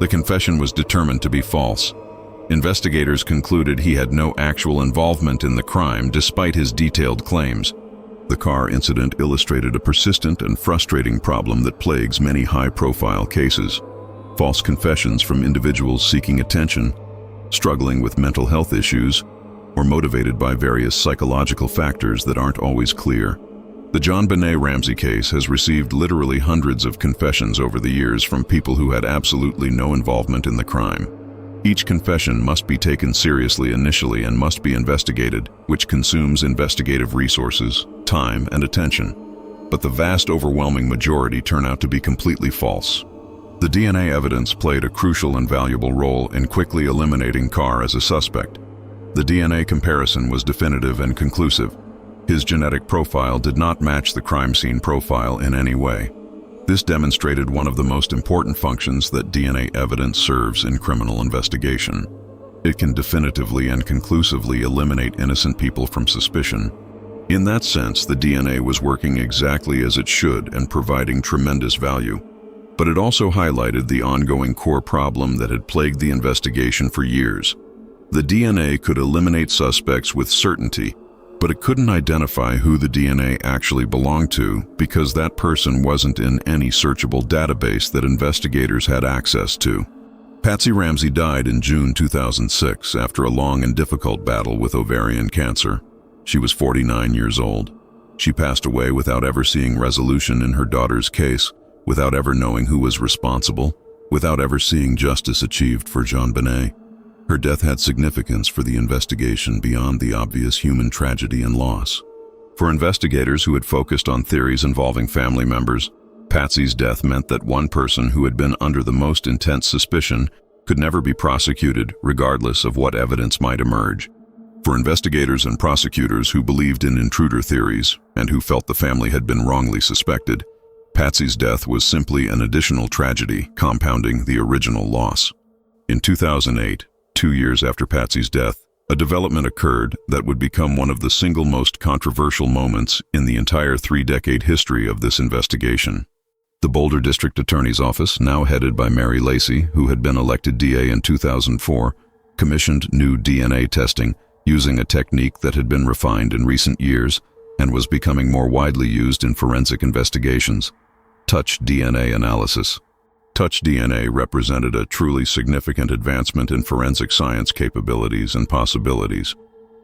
The confession was determined to be false. Investigators concluded he had no actual involvement in the crime despite his detailed claims. The Carr incident illustrated a persistent and frustrating problem that plagues many high-profile cases. False confessions from individuals seeking attention, struggling with mental health issues, or motivated by various psychological factors that aren't always clear. The JonBenét Ramsay case has received literally hundreds of confessions over the years from people who had absolutely no involvement in the crime. Each confession must be taken seriously initially and must be investigated, which consumes investigative resources, time, and attention. But the vast overwhelming majority turn out to be completely false. The DNA evidence played a crucial and valuable role in quickly eliminating Carr as a suspect. The DNA comparison was definitive and conclusive. His genetic profile did not match the crime scene profile in any way. This demonstrated one of the most important functions that DNA evidence serves in criminal investigation. It can definitively and conclusively eliminate innocent people from suspicion. In that sense, the DNA was working exactly as it should and providing tremendous value. But it also highlighted the ongoing core problem that had plagued the investigation for years. The DNA could eliminate suspects with certainty, but it couldn't identify who the DNA actually belonged to because that person wasn't in any searchable database that investigators had access to. Patsy Ramsey died in June 2006 after a long and difficult battle with ovarian cancer. She was 49 years old. She passed away without ever seeing resolution in her daughter's case, without ever knowing who was responsible, without ever seeing justice achieved for JonBenét. Her death had significance for the investigation beyond the obvious human tragedy and loss. For investigators who had focused on theories involving family members, Patsy's death meant that one person who had been under the most intense suspicion could never be prosecuted, regardless of what evidence might emerge. For investigators and prosecutors who believed in intruder theories and who felt the family had been wrongly suspected, Patsy's death was simply an additional tragedy, compounding the original loss. In 2008, 2 years after Patsy's death, a development occurred that would become one of the single most controversial moments in the entire 3-decade history of this investigation. The Boulder District Attorney's Office, now headed by Mary Lacey, who had been elected DA in 2004, commissioned new DNA testing using a technique that had been refined in recent years and was becoming more widely used in forensic investigations: touch DNA analysis. Touch DNA represented a truly significant advancement in forensic science capabilities and possibilities.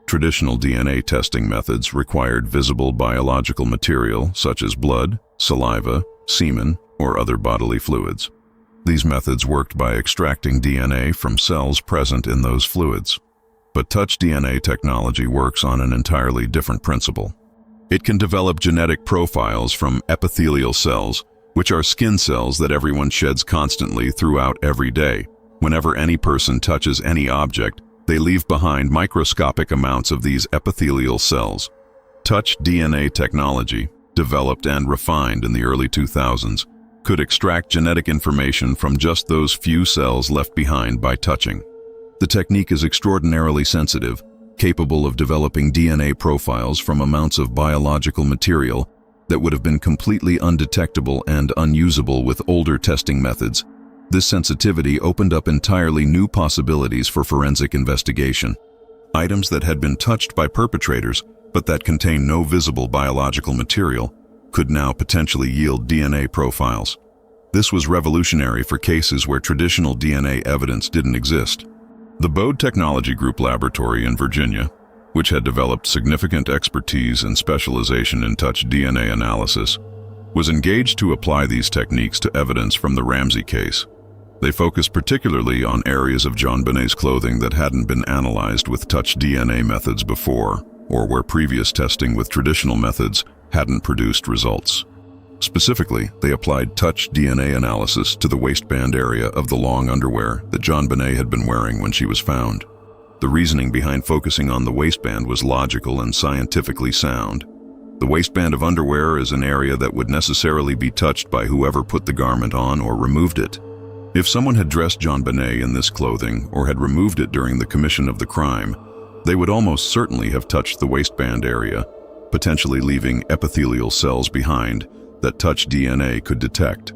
Traditional DNA testing methods required visible biological material such as blood, saliva, semen, or other bodily fluids. These methods worked by extracting DNA from cells present in those fluids. But touch DNA technology works on an entirely different principle. It can develop genetic profiles from epithelial cells, which are skin cells that everyone sheds constantly throughout every day. Whenever any person touches any object, they leave behind microscopic amounts of these epithelial cells. Touch DNA technology, developed and refined in the early 2000s, could extract genetic information from just those few cells left behind by touching. The technique is extraordinarily sensitive, capable of developing DNA profiles from amounts of biological material that would have been completely undetectable and unusable with older testing methods. This sensitivity opened up entirely new possibilities for forensic investigation. Items that had been touched by perpetrators, but that contained no visible biological material, could now potentially yield DNA profiles. This was revolutionary for cases where traditional DNA evidence didn't exist. The Bode Technology Group Laboratory in Virginia, which had developed significant expertise and specialization in touch DNA analysis, was engaged to apply these techniques to evidence from the Ramsay case. They focused particularly on areas of JonBenét's clothing that hadn't been analyzed with touch DNA methods before, or where previous testing with traditional methods hadn't produced results. Specifically, they applied touch DNA analysis to the waistband area of the long underwear that JonBenét had been wearing when she was found. The reasoning behind focusing on the waistband was logical and scientifically sound. The waistband of underwear is an area that would necessarily be touched by whoever put the garment on or removed it. If someone had dressed JonBenét in this clothing or had removed it during the commission of the crime, they would almost certainly have touched the waistband area, potentially leaving epithelial cells behind that touch DNA could detect.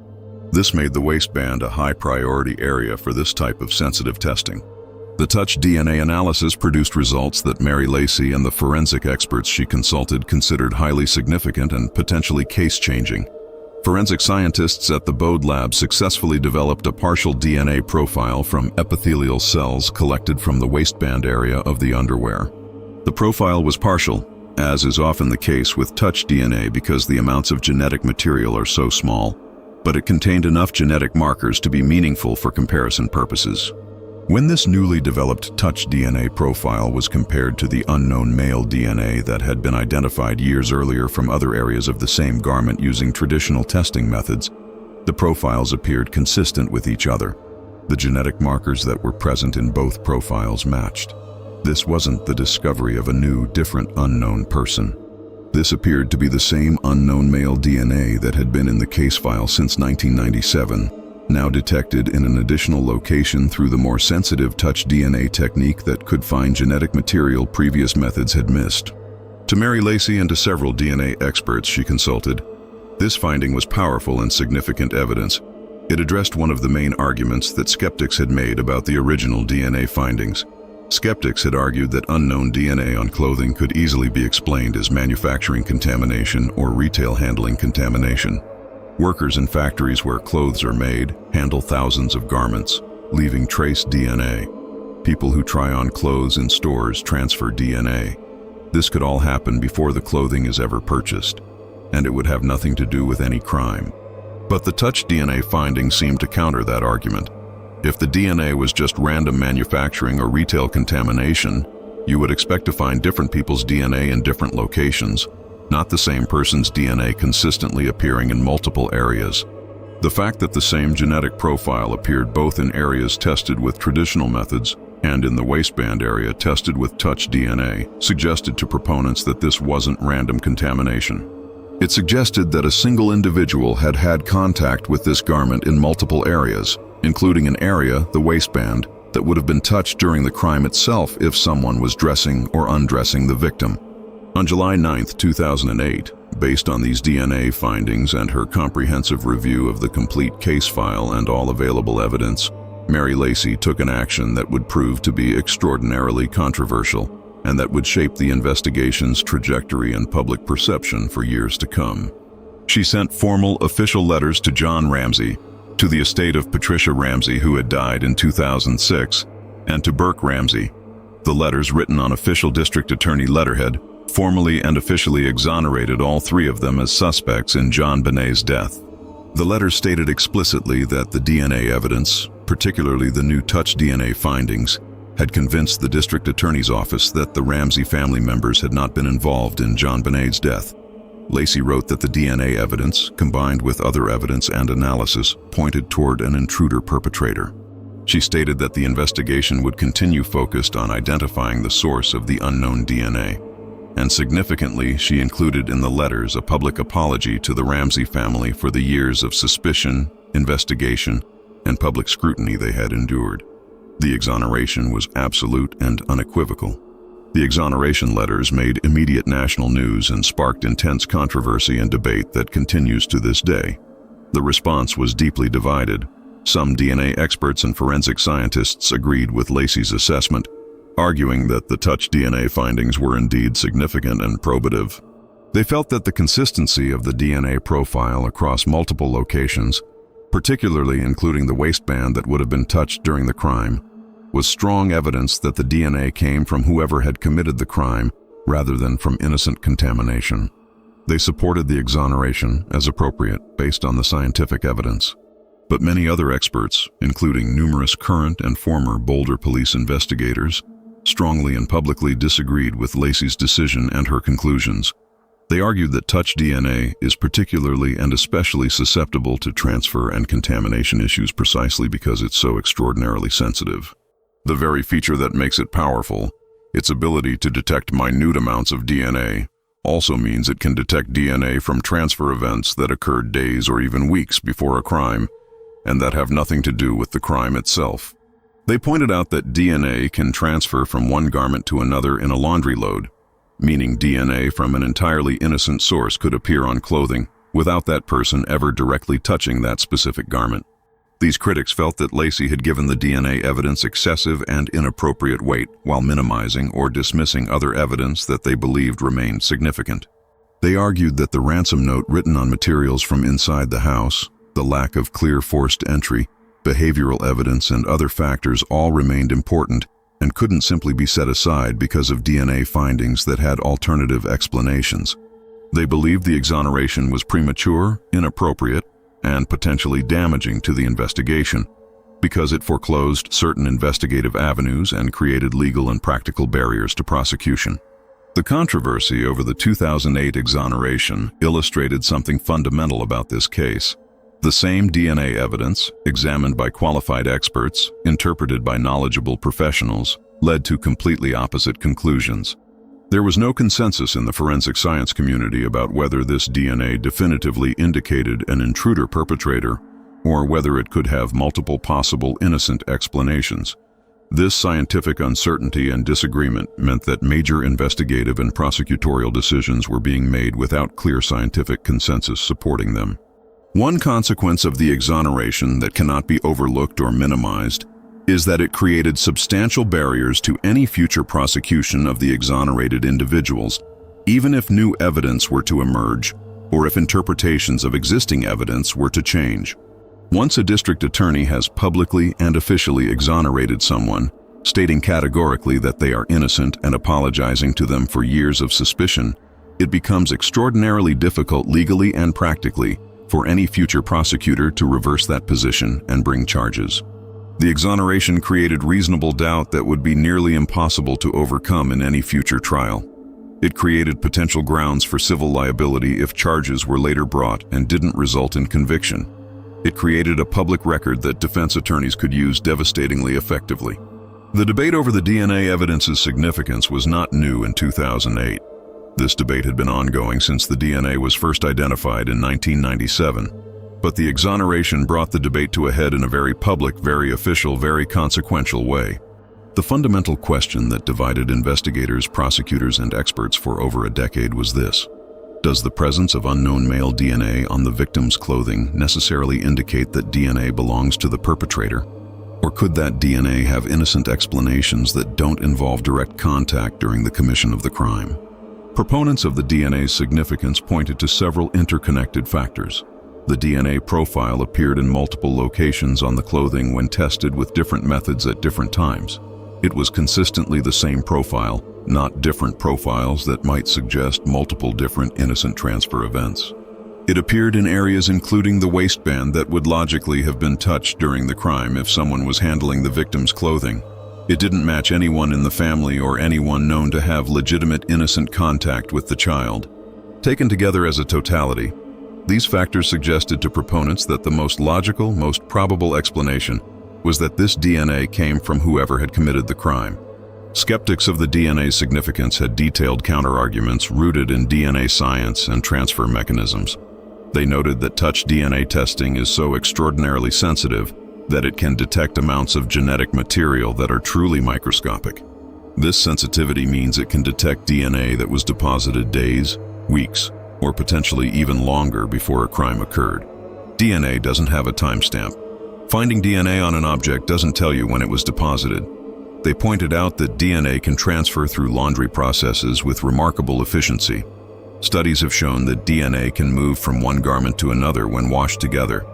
This made the waistband a high-priority area for this type of sensitive testing. The touch DNA analysis produced results that Mary Lacey and the forensic experts she consulted considered highly significant and potentially case-changing. Forensic scientists at the Bode Lab successfully developed a partial DNA profile from epithelial cells collected from the waistband area of the underwear. The profile was partial, as is often the case with touch DNA because the amounts of genetic material are so small, but it contained enough genetic markers to be meaningful for comparison purposes. When this newly developed touch DNA profile was compared to the unknown male DNA that had been identified years earlier from other areas of the same garment using traditional testing methods, the profiles appeared consistent with each other. The genetic markers that were present in both profiles matched. This wasn't the discovery of a new, different, unknown person. This appeared to be the same unknown male DNA that had been in the case file since 1997, now detected in an additional location through the more sensitive touch DNA technique that could find genetic material previous methods had missed. To Mary Lacey and to several DNA experts she consulted, this finding was powerful and significant evidence. It addressed one of the main arguments that skeptics had made about the original DNA findings. Skeptics had argued that unknown DNA on clothing could easily be explained as manufacturing contamination or retail handling contamination. Workers in factories where clothes are made handle thousands of garments, leaving trace DNA. People who try on clothes in stores transfer DNA. This could all happen before the clothing is ever purchased, and it would have nothing to do with any crime. But the touch DNA findings seem to counter that argument. If the DNA was just random manufacturing or retail contamination, you would expect to find different people's DNA in different locations, not the same person's DNA consistently appearing in multiple areas. The fact that the same genetic profile appeared both in areas tested with traditional methods and in the waistband area tested with touch DNA suggested to proponents that this wasn't random contamination. It suggested that a single individual had had contact with this garment in multiple areas, including an area, the waistband, that would have been touched during the crime itself if someone was dressing or undressing the victim. On July 9, 2008, based on these DNA findings and her comprehensive review of the complete case file and all available evidence, Mary Lacy took an action that would prove to be extraordinarily controversial and that would shape the investigation's trajectory and public perception for years to come. She sent formal official letters to John Ramsay, to the estate of Patricia Ramsay, who had died in 2006, and to Burke Ramsay. The letters, written on official district attorney letterhead, formally and officially exonerated all three of them as suspects in JonBenét's death. The letters stated explicitly that the DNA evidence, particularly the new touch DNA findings, had convinced the district attorney's office that the Ramsay family members had not been involved in JonBenét's death. Lacy wrote that the DNA evidence, combined with other evidence and analysis, pointed toward an intruder perpetrator. She stated that the investigation would continue focused on identifying the source of the unknown DNA. And significantly, she included in the letters a public apology to the Ramsay family for the years of suspicion, investigation, and public scrutiny they had endured. The exoneration was absolute and unequivocal. The exoneration letters made immediate national news and sparked intense controversy and debate that continues to this day. The response was deeply divided. Some DNA experts and forensic scientists agreed with Lacy's assessment, arguing that the touch DNA findings were indeed significant and probative. They felt that the consistency of the DNA profile across multiple locations, particularly including the waistband that would have been touched during the crime, was strong evidence that the DNA came from whoever had committed the crime rather than from innocent contamination. They supported the exoneration as appropriate based on the scientific evidence. But many other experts, including numerous current and former Boulder police investigators, strongly and publicly disagreed with Lacy's decision and her conclusions. They argued that touch DNA is particularly and especially susceptible to transfer and contamination issues precisely because it's so extraordinarily sensitive. The very feature that makes it powerful, its ability to detect minute amounts of DNA, also means it can detect DNA from transfer events that occurred days or even weeks before a crime, and that have nothing to do with the crime itself. They pointed out that DNA can transfer from one garment to another in a laundry load, meaning DNA from an entirely innocent source could appear on clothing without that person ever directly touching that specific garment. These critics felt that Lacy had given the DNA evidence excessive and inappropriate weight while minimizing or dismissing other evidence that they believed remained significant. They argued that the ransom note written on materials from inside the house, the lack of clear forced entry, behavioral evidence, and other factors all remained important and couldn't simply be set aside because of DNA findings that had alternative explanations. They believed the exoneration was premature, inappropriate, and potentially damaging to the investigation because it foreclosed certain investigative avenues and created legal and practical barriers to prosecution. The controversy over the 2008 exoneration illustrated something fundamental about this case. The same DNA evidence, examined by qualified experts, interpreted by knowledgeable professionals, led to completely opposite conclusions. There was no consensus in the forensic science community about whether this DNA definitively indicated an intruder perpetrator or whether it could have multiple possible innocent explanations. This scientific uncertainty and disagreement meant that major investigative and prosecutorial decisions were being made without clear scientific consensus supporting them. One consequence of the exoneration that cannot be overlooked or minimized is that it created substantial barriers to any future prosecution of the exonerated individuals, even if new evidence were to emerge or if interpretations of existing evidence were to change. Once a district attorney has publicly and officially exonerated someone, stating categorically that they are innocent and apologizing to them for years of suspicion, it becomes extraordinarily difficult legally and practically for any future prosecutor to reverse that position and bring charges. The exoneration created reasonable doubt that would be nearly impossible to overcome in any future trial. It created potential grounds for civil liability if charges were later brought and didn't result in conviction. It created a public record that defense attorneys could use devastatingly effectively. The debate over the DNA evidence's significance was not new in 2008. This debate had been ongoing since the DNA was first identified in 1997. But the exoneration brought the debate to a head in a very public, very official, very consequential way. The fundamental question that divided investigators, prosecutors, and experts for over a decade was this: does the presence of unknown male DNA on the victim's clothing necessarily indicate that DNA belongs to the perpetrator? Or could that DNA have innocent explanations that don't involve direct contact during the commission of the crime? Proponents of the DNA's significance pointed to several interconnected factors. The DNA profile appeared in multiple locations on the clothing when tested with different methods at different times. It was consistently the same profile, not different profiles that might suggest multiple different innocent transfer events. It appeared in areas including the waistband that would logically have been touched during the crime if someone was handling the victim's clothing. It didn't match anyone in the family or anyone known to have legitimate innocent contact with the child. Taken together as a totality, these factors suggested to proponents that the most logical, most probable explanation was that this DNA came from whoever had committed the crime. Skeptics of the DNA's significance had detailed counterarguments rooted in DNA science and transfer mechanisms. They noted that touch DNA testing is so extraordinarily sensitive that it can detect amounts of genetic material that are truly microscopic. This sensitivity means it can detect DNA that was deposited days, weeks, or potentially even longer before a crime occurred. DNA doesn't have a timestamp. Finding DNA on an object doesn't tell you when it was deposited. They pointed out that DNA can transfer through laundry processes with remarkable efficiency. Studies have shown that DNA can move from one garment to another when washed together.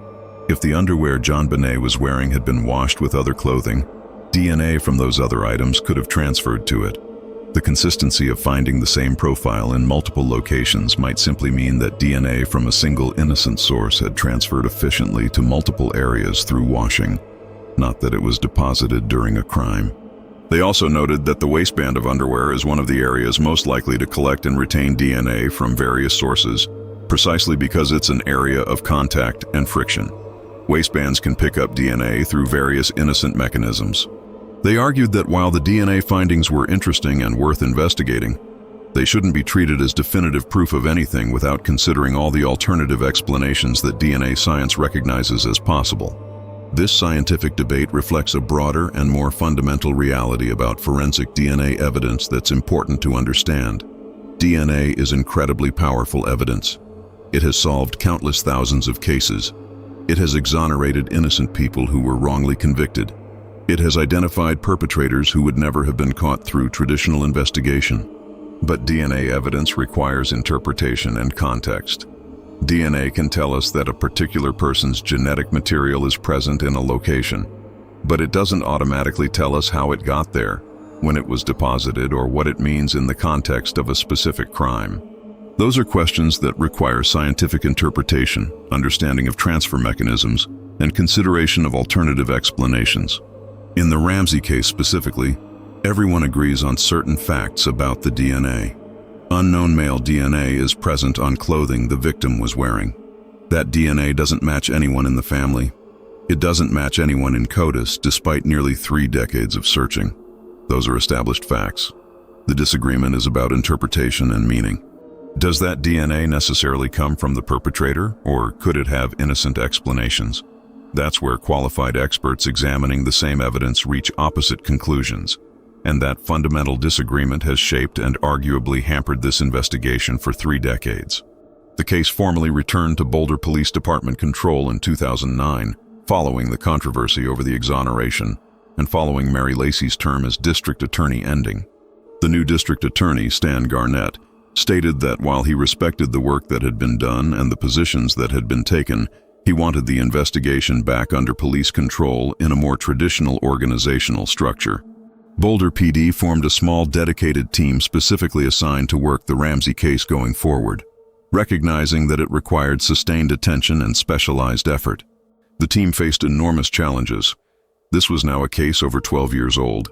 If the underwear JonBenét was wearing had been washed with other clothing, DNA from those other items could have transferred to it. The consistency of finding the same profile in multiple locations might simply mean that DNA from a single innocent source had transferred efficiently to multiple areas through washing, not that it was deposited during a crime. They also noted that the waistband of underwear is one of the areas most likely to collect and retain DNA from various sources, precisely because it's an area of contact and friction. Waistbands can pick up DNA through various innocent mechanisms. They argued that while the DNA findings were interesting and worth investigating, they shouldn't be treated as definitive proof of anything without considering all the alternative explanations that DNA science recognizes as possible. This scientific debate reflects a broader and more fundamental reality about forensic DNA evidence that's important to understand. DNA is incredibly powerful evidence. It has solved countless thousands of cases. It has exonerated innocent people who were wrongly convicted. It has identified perpetrators who would never have been caught through traditional investigation. But DNA evidence requires interpretation and context. DNA can tell us that a particular person's genetic material is present in a location, but it doesn't automatically tell us how it got there, when it was deposited, or what it means in the context of a specific crime. Those are questions that require scientific interpretation, understanding of transfer mechanisms, and consideration of alternative explanations. In the Ramsey case specifically, everyone agrees on certain facts about the DNA. Unknown male DNA is present on clothing the victim was wearing. That DNA doesn't match anyone in the family. It doesn't match anyone in CODIS despite nearly 3 decades of searching. Those are established facts. The disagreement is about interpretation and meaning. Does that DNA necessarily come from the perpetrator, or could it have innocent explanations? That's where qualified experts examining the same evidence reach opposite conclusions, and that fundamental disagreement has shaped and arguably hampered this investigation for 3 decades. The case formally returned to Boulder Police Department control in 2009, following the controversy over the exoneration, and following Mary Lacey's term as district attorney ending. The new district attorney, Stan Garnett, stated that while he respected the work that had been done and the positions that had been taken, he wanted the investigation back under police control in a more traditional organizational structure. Boulder PD formed a small dedicated team specifically assigned to work the Ramsey case going forward. recognizing that it required sustained attention and specialized effort. The team faced enormous challenges. This was now a case over 12 years old.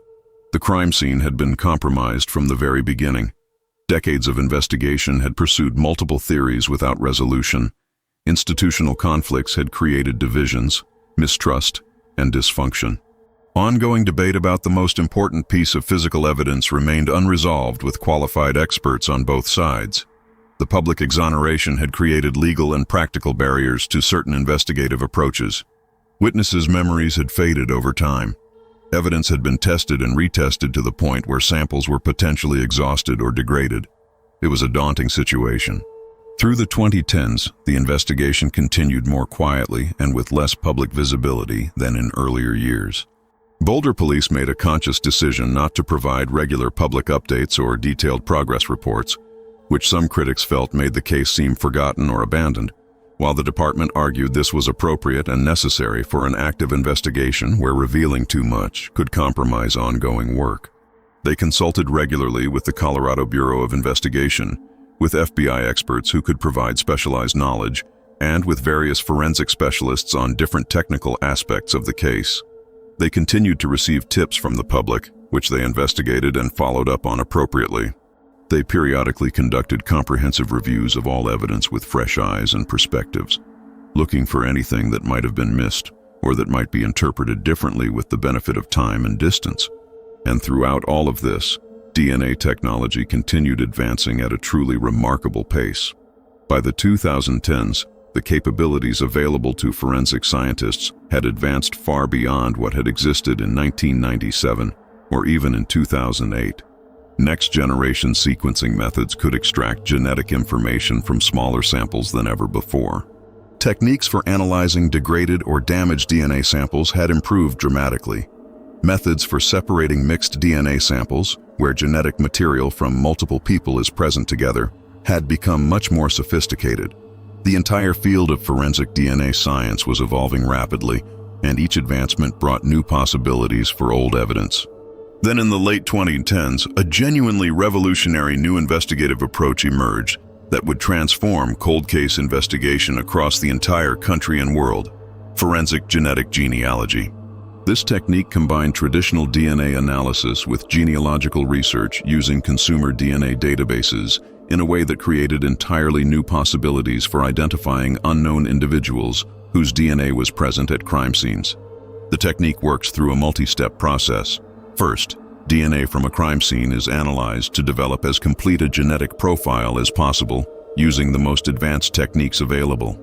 The crime scene had been compromised from the very beginning. Decades of investigation had pursued multiple theories without resolution. Institutional conflicts had created divisions, mistrust, and dysfunction. Ongoing debate about the most important piece of physical evidence remained unresolved with qualified experts on both sides. The public exoneration had created legal and practical barriers to certain investigative approaches. Witnesses' memories had faded over time. Evidence had been tested and retested to the point where samples were potentially exhausted or degraded. It was a daunting situation. Through the 2010s, the investigation continued more quietly and with less public visibility than in earlier years. Boulder police made a conscious decision not to provide regular public updates or detailed progress reports, which some critics felt made the case seem forgotten or abandoned, while the department argued this was appropriate and necessary for an active investigation where revealing too much could compromise ongoing work. They consulted regularly with the Colorado Bureau of Investigation, with FBI experts who could provide specialized knowledge, and with various forensic specialists on different technical aspects of the case. They continued to receive tips from the public, which they investigated and followed up on appropriately. They periodically conducted comprehensive reviews of all evidence with fresh eyes and perspectives, looking for anything that might have been missed or that might be interpreted differently with the benefit of time and distance. And throughout all of this, DNA technology continued advancing at a truly remarkable pace. By the 2010s, the capabilities available to forensic scientists had advanced far beyond what had existed in 1997 or even in 2008. Next-generation sequencing methods could extract genetic information from smaller samples than ever before. Techniques for analyzing degraded or damaged DNA samples had improved dramatically. Methods for separating mixed DNA samples, where genetic material from multiple people is present together, had become much more sophisticated. The entire field of forensic DNA science was evolving rapidly, and each advancement brought new possibilities for old evidence. Then in the late 2010s, a genuinely revolutionary new investigative approach emerged that would transform cold case investigation across the entire country and world: forensic genetic genealogy. This technique combined traditional DNA analysis with genealogical research using consumer DNA databases in a way that created entirely new possibilities for identifying unknown individuals whose DNA was present at crime scenes. The technique works through a multi-step process. First, DNA from a crime scene is analyzed to develop as complete a genetic profile as possible using the most advanced techniques available.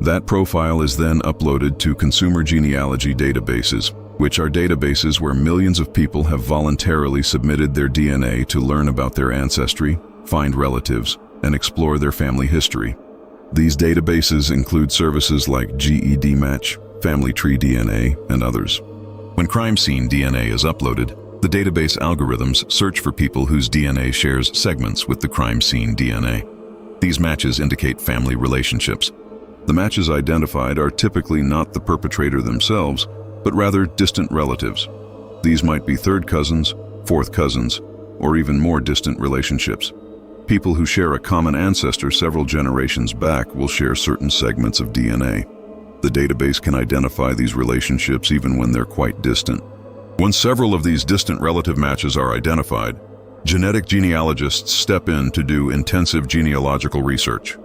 That profile is then uploaded to consumer genealogy databases, which are databases where millions of people have voluntarily submitted their DNA to learn about their ancestry, find relatives, and explore their family history. These databases include services like GED Match, Family Tree DNA, and others. When crime scene DNA is uploaded, the database algorithms search for people whose DNA shares segments with the crime scene DNA. These matches indicate family relationships. The matches identified are typically not the perpetrator themselves, but rather distant relatives. These might be third cousins, fourth cousins, or even more distant relationships. People who share a common ancestor several generations back will share certain segments of DNA. The database can identify these relationships even when they're quite distant. Once several of these distant relative matches are identified, genetic genealogists step in to do intensive genealogical research.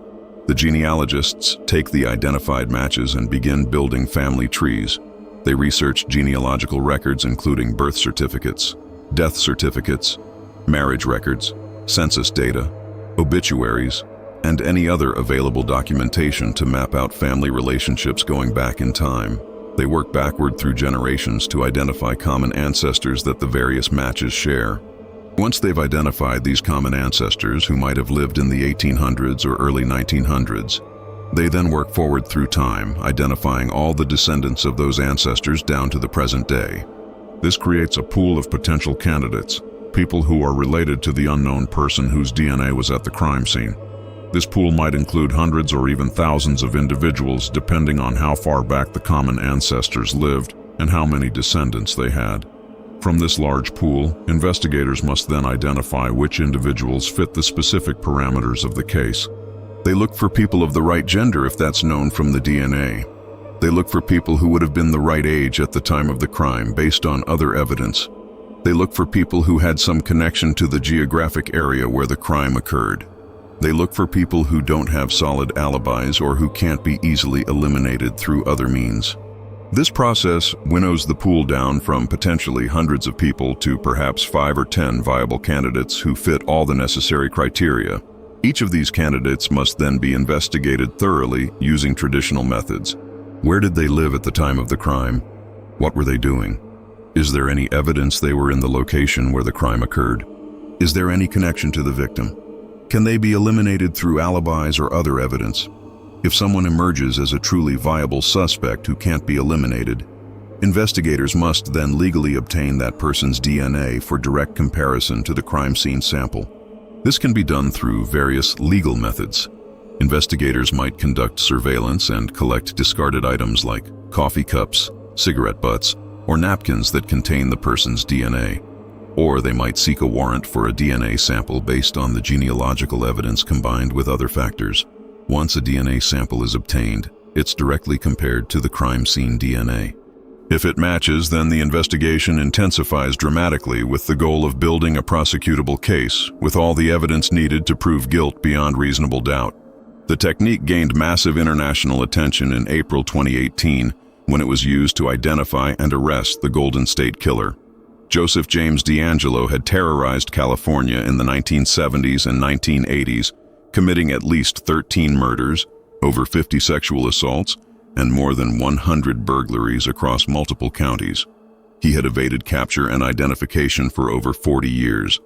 The genealogists take the identified matches and begin building family trees. They research genealogical records including birth certificates, death certificates, marriage records, census data, obituaries, and any other available documentation to map out family relationships going back in time. They work backward through generations to identify common ancestors that the various matches share. Once they've identified these common ancestors who might have lived in the 1800s or early 1900s, they then work forward through time, identifying all the descendants of those ancestors down to the present day. This creates a pool of potential candidates, people who are related to the unknown person whose DNA was at the crime scene. This pool might include hundreds or even thousands of individuals depending on how far back the common ancestors lived and how many descendants they had. From this large pool, investigators must then identify which individuals fit the specific parameters of the case. They look for people of the right gender if that's known from the DNA. They look for people who would have been the right age at the time of the crime based on other evidence. They look for people who had some connection to the geographic area where the crime occurred. They look for people who don't have solid alibis or who can't be easily eliminated through other means. This process winnows the pool down from potentially hundreds of people to perhaps 5 or 10 viable candidates who fit all the necessary criteria. Each of these candidates must then be investigated thoroughly using traditional methods. Where did they live at the time of the crime? What were they doing? Is there any evidence they were in the location where the crime occurred? Is there any connection to the victim? Can they be eliminated through alibis or other evidence? If someone emerges as a truly viable suspect who can't be eliminated, investigators must then legally obtain that person's DNA for direct comparison to the crime scene sample. This can be done through various legal methods. Investigators might conduct surveillance and collect discarded items like coffee cups, cigarette butts, or napkins that contain the person's DNA. Or they might seek a warrant for a DNA sample based on the genealogical evidence combined with other factors. Once a DNA sample is obtained, it's directly compared to the crime scene DNA. If it matches, then the investigation intensifies dramatically with the goal of building a prosecutable case with all the evidence needed to prove guilt beyond reasonable doubt. The technique gained massive international attention in April 2018 when it was used to identify and arrest the Golden State Killer. Joseph James DeAngelo had terrorized California in the 1970s and 1980s, committing at least 13 murders, over 50 sexual assaults, and more than 100 burglaries across multiple counties. He had evaded capture and identification for over 40 years.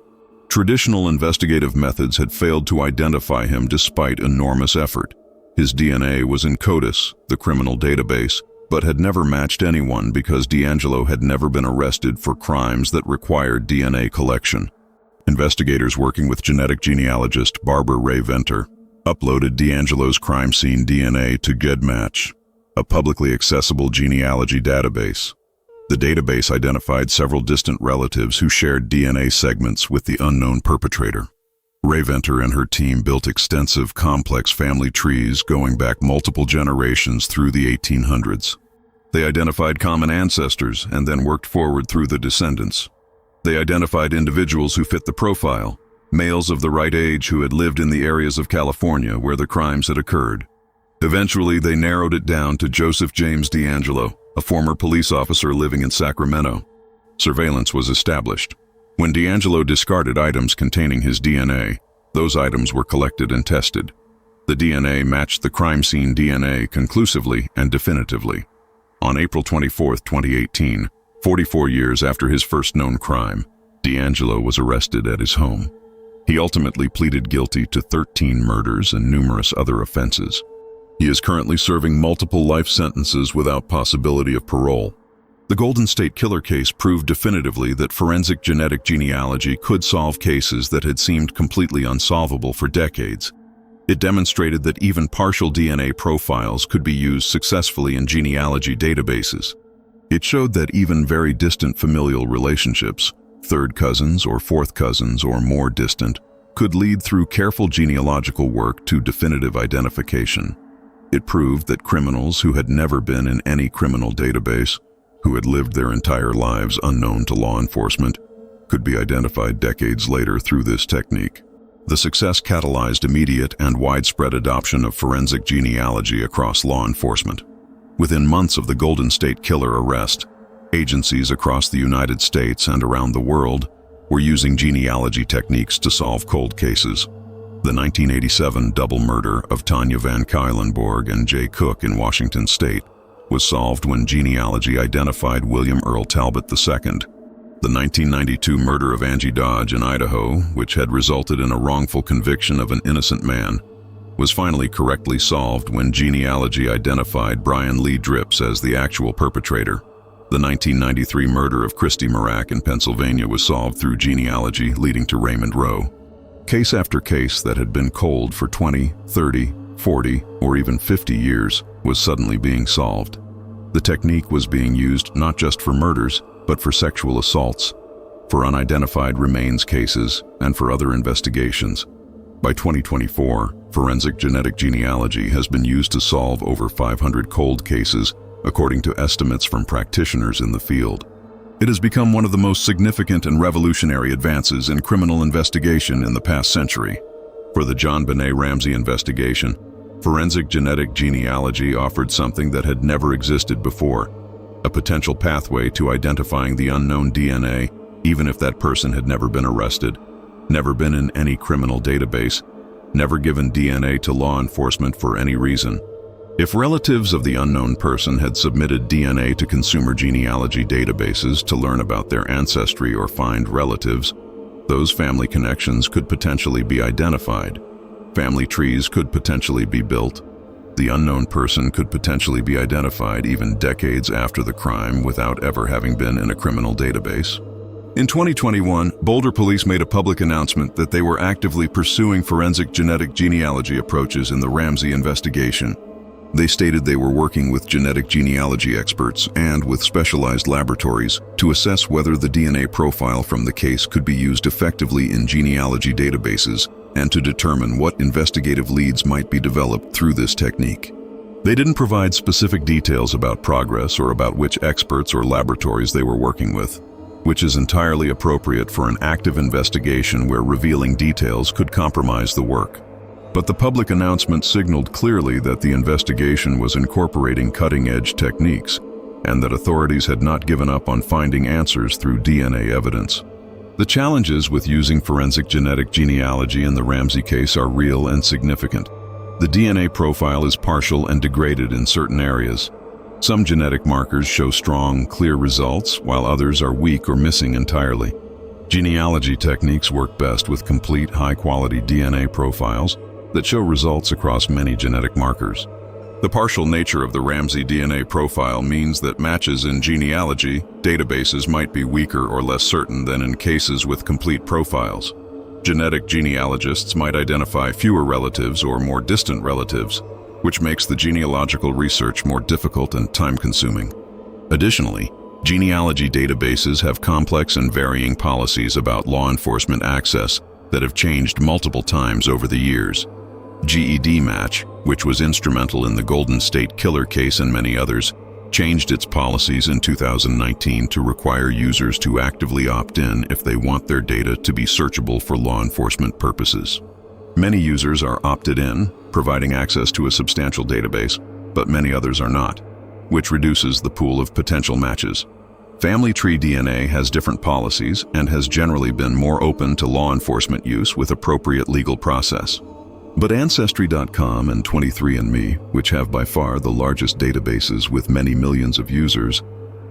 Traditional investigative methods had failed to identify him despite enormous effort. His DNA was in CODIS, the criminal database, but had never matched anyone because DeAngelo had never been arrested for crimes that required DNA collection. Investigators working with genetic genealogist Barbara Ray Venter uploaded DeAngelo's crime scene DNA to GEDmatch, a publicly accessible genealogy database. The database identified several distant relatives who shared DNA segments with the unknown perpetrator. Ray Venter and her team built extensive, complex family trees going back multiple generations through the 1800s. They identified common ancestors and then worked forward through the descendants. They identified individuals who fit the profile, males of the right age who had lived in the areas of California where the crimes had occurred. Eventually, they narrowed it down to Joseph James DeAngelo, a former police officer living in Sacramento. Surveillance was established. When DeAngelo discarded items containing his DNA, those items were collected and tested. The DNA matched the crime scene DNA conclusively and definitively. On April 24, 2018, 44 years after his first known crime, DeAngelo was arrested at his home. He ultimately pleaded guilty to 13 murders and numerous other offenses. He is currently serving multiple life sentences without possibility of parole. The Golden State Killer case proved definitively that forensic genetic genealogy could solve cases that had seemed completely unsolvable for decades. It demonstrated that even partial DNA profiles could be used successfully in genealogy databases. It showed that even very distant familial relationships, third cousins or fourth cousins or more distant, could lead through careful genealogical work to definitive identification. It proved that criminals who had never been in any criminal database, who had lived their entire lives unknown to law enforcement, could be identified decades later through this technique. The success catalyzed immediate and widespread adoption of forensic genealogy across law enforcement. Within months of the Golden State Killer arrest, agencies across the United States and around the world were using genealogy techniques to solve cold cases. The 1987 double murder of Tanya Van Cuylenborg and Jay Cook in Washington State was solved when genealogy identified William Earl Talbot II. The 1992 murder of Angie Dodge in Idaho, which had resulted in a wrongful conviction of an innocent man, was finally correctly solved when genealogy identified Brian Lee Dripps as the actual perpetrator. The 1993 murder of Christy Marak in Pennsylvania was solved through genealogy, leading to Raymond Rowe. Case after case that had been cold for 20, 30, 40, or even 50 years was suddenly being solved. The technique was being used not just for murders, but for sexual assaults, for unidentified remains cases, and for other investigations. By 2024, Forensic genetic genealogy has been used to solve over 500 cold cases, according to estimates from practitioners in the field. It has become one of the most significant and revolutionary advances in criminal investigation in the past century. For the JonBenét Ramsay investigation, forensic genetic genealogy offered something that had never existed before: a potential pathway to identifying the unknown DNA, even if that person had never been arrested, never been in any criminal database, never given DNA to law enforcement for any reason. If relatives of the unknown person had submitted DNA to consumer genealogy databases to learn about their ancestry or find relatives, those family connections could potentially be identified. Family trees could potentially be built. The unknown person could potentially be identified even decades after the crime without ever having been in a criminal database. In 2021, Boulder police made a public announcement that they were actively pursuing forensic genetic genealogy approaches in the Ramsay investigation. They stated they were working with genetic genealogy experts and with specialized laboratories to assess whether the DNA profile from the case could be used effectively in genealogy databases and to determine what investigative leads might be developed through this technique. They didn't provide specific details about progress or about which experts or laboratories they were working with, which is entirely appropriate for an active investigation where revealing details could compromise the work. But the public announcement signaled clearly that the investigation was incorporating cutting-edge techniques and that authorities had not given up on finding answers through DNA evidence. The challenges with using forensic genetic genealogy in the Ramsay case are real and significant. The DNA profile is partial and degraded in certain areas. Some genetic markers show strong, clear results, while others are weak or missing entirely. Genealogy techniques work best with complete, high-quality DNA profiles that show results across many genetic markers. The partial nature of the Ramsay DNA profile means that matches in genealogy databases might be weaker or less certain than in cases with complete profiles. Genetic genealogists might identify fewer relatives or more distant relatives, which makes the genealogical research more difficult and time-consuming. Additionally, genealogy databases have complex and varying policies about law enforcement access that have changed multiple times over the years. GED-Match, which was instrumental in the Golden State Killer case and many others, changed its policies in 2019 to require users to actively opt in if they want their data to be searchable for law enforcement purposes. Many users are opted in, providing access to a substantial database, but many others are not, which reduces the pool of potential matches. Family tree DNA has different policies and has generally been more open to law enforcement use with appropriate legal process. But Ancestry.com and 23andMe, which have by far the largest databases with many millions of users,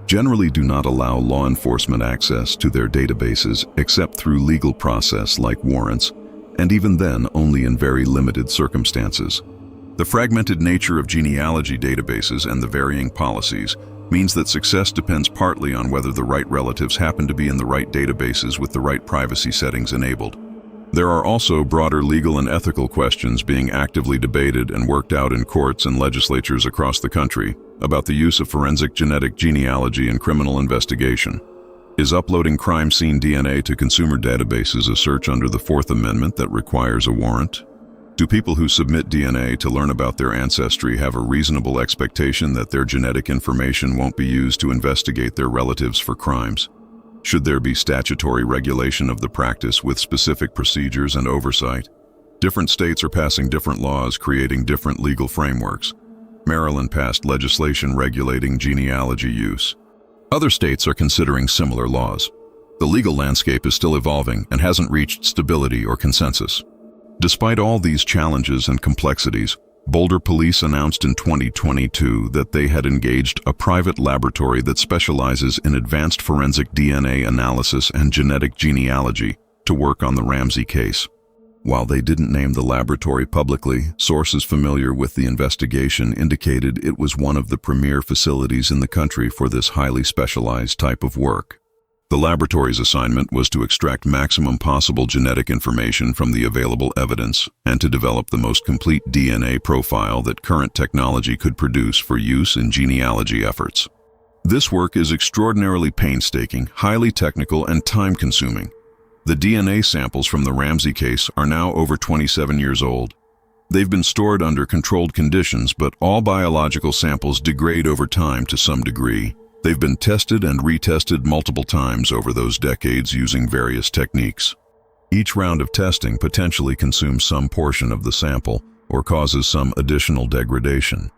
generally do not allow law enforcement access to their databases except through legal process like warrants, and even then only in very limited circumstances. The fragmented nature of genealogy databases and the varying policies means that success depends partly on whether the right relatives happen to be in the right databases with the right privacy settings enabled. There are also broader legal and ethical questions being actively debated and worked out in courts and legislatures across the country about the use of forensic genetic genealogy in criminal investigation. Is uploading crime scene DNA to consumer databases a search under the Fourth Amendment that requires a warrant? Do people who submit DNA to learn about their ancestry have a reasonable expectation that their genetic information won't be used to investigate their relatives for crimes? Should there be statutory regulation of the practice with specific procedures and oversight? Different states are passing different laws, creating different legal frameworks. Maryland passed legislation regulating genealogy use. Other states are considering similar laws. The legal landscape is still evolving and hasn't reached stability or consensus. Despite all these challenges and complexities, Boulder Police announced in 2022 that they had engaged a private laboratory that specializes in advanced forensic DNA analysis and genetic genealogy to work on the Ramsay case. While they didn't name the laboratory publicly, sources familiar with the investigation indicated it was one of the premier facilities in the country for this highly specialized type of work. The laboratory's assignment was to extract maximum possible genetic information from the available evidence and to develop the most complete DNA profile that current technology could produce for use in genealogy efforts. This work is extraordinarily painstaking, highly technical, and time-consuming. The DNA samples from the Ramsay case are now over 27 years old. They've been stored under controlled conditions, but all biological samples degrade over time to some degree. They've been tested and retested multiple times over those decades using various techniques. Each round of testing potentially consumes some portion of the sample or causes some additional degradation.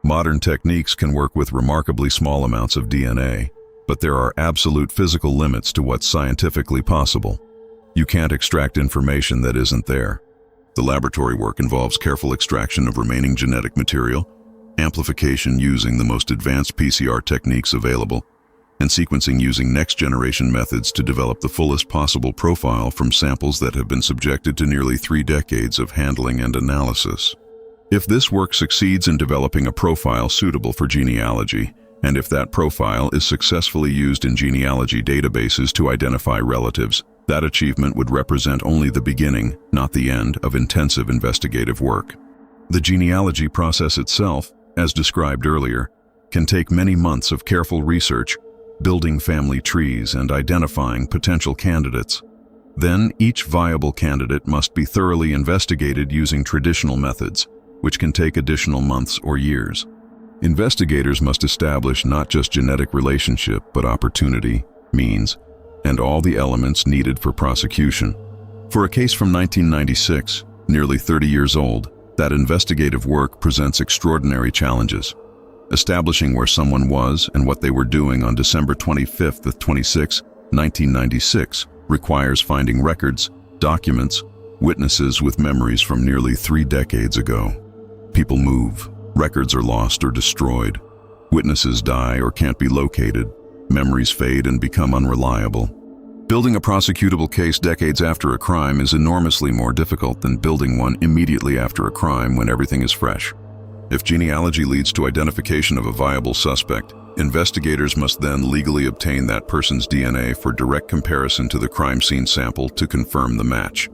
Modern techniques can work with remarkably small amounts of DNA, but there are absolute physical limits to what's scientifically possible. You can't extract information that isn't there. The laboratory work involves careful extraction of remaining genetic material, amplification using the most advanced PCR techniques available, and sequencing using next-generation methods to develop the fullest possible profile from samples that have been subjected to nearly 3 decades of handling and analysis. If this work succeeds in developing a profile suitable for genealogy, and if that profile is successfully used in genealogy databases to identify relatives, that achievement would represent only the beginning, not the end, of intensive investigative work. The genealogy process itself, as described earlier, can take many months of careful research, building family trees and identifying potential candidates. Then, each viable candidate must be thoroughly investigated using traditional methods, which can take additional months or years. Investigators must establish not just genetic relationship, but opportunity, means, and all the elements needed for prosecution. For a case from 1996, nearly 30 years old, that investigative work presents extraordinary challenges. Establishing where someone was and what they were doing on December 25, 26, 1996, requires finding records, documents, witnesses with memories from nearly 3 decades ago. People move, records are lost or destroyed, witnesses die or can't be located, memories fade and become unreliable. Building a prosecutable case decades after a crime is enormously more difficult than building one immediately after a crime when everything is fresh. If genealogy leads to identification of a viable suspect, investigators must then legally obtain that person's DNA for direct comparison to the crime scene sample to confirm the match.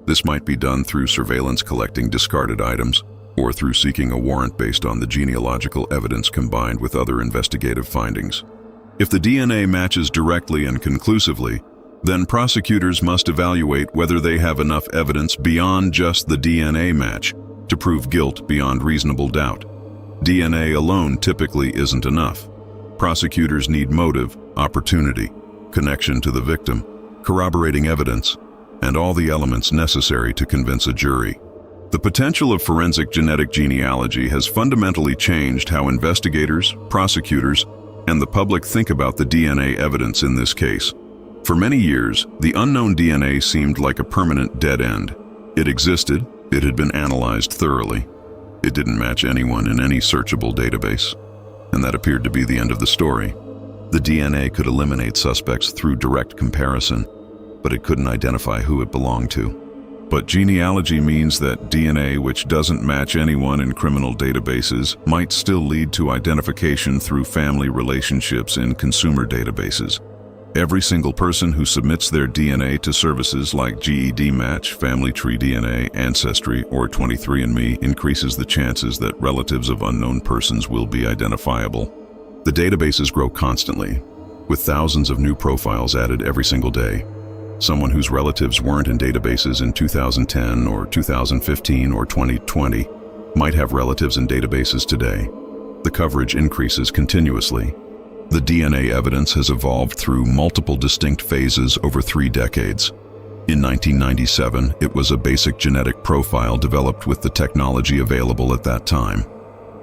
This might be done through surveillance collecting discarded items, or through seeking a warrant based on the genealogical evidence combined with other investigative findings. If the DNA matches directly and conclusively, then prosecutors must evaluate whether they have enough evidence beyond just the DNA match to prove guilt beyond reasonable doubt. DNA alone typically isn't enough. Prosecutors need motive, opportunity, connection to the victim, corroborating evidence, and all the elements necessary to convince a jury. The potential of forensic genetic genealogy has fundamentally changed how investigators, prosecutors, and the public think about the DNA evidence in this case. For many years, the unknown DNA seemed like a permanent dead end. It existed, it had been analyzed thoroughly. It didn't match anyone in any searchable database. And that appeared to be the end of the story. The DNA could eliminate suspects through direct comparison, but it couldn't identify who it belonged to. But genealogy means that DNA which doesn't match anyone in criminal databases might still lead to identification through family relationships in consumer databases. Every single person who submits their DNA to services like GED Match, Family Tree DNA, Ancestry, or 23andMe increases the chances that relatives of unknown persons will be identifiable. The databases grow constantly, with thousands of new profiles added every single day. Someone whose relatives weren't in databases in 2010 or 2015 or 2020 might have relatives in databases today. The coverage increases continuously. The DNA evidence has evolved through multiple distinct phases over 3 decades. In 1997, it was a basic genetic profile developed with the technology available at that time.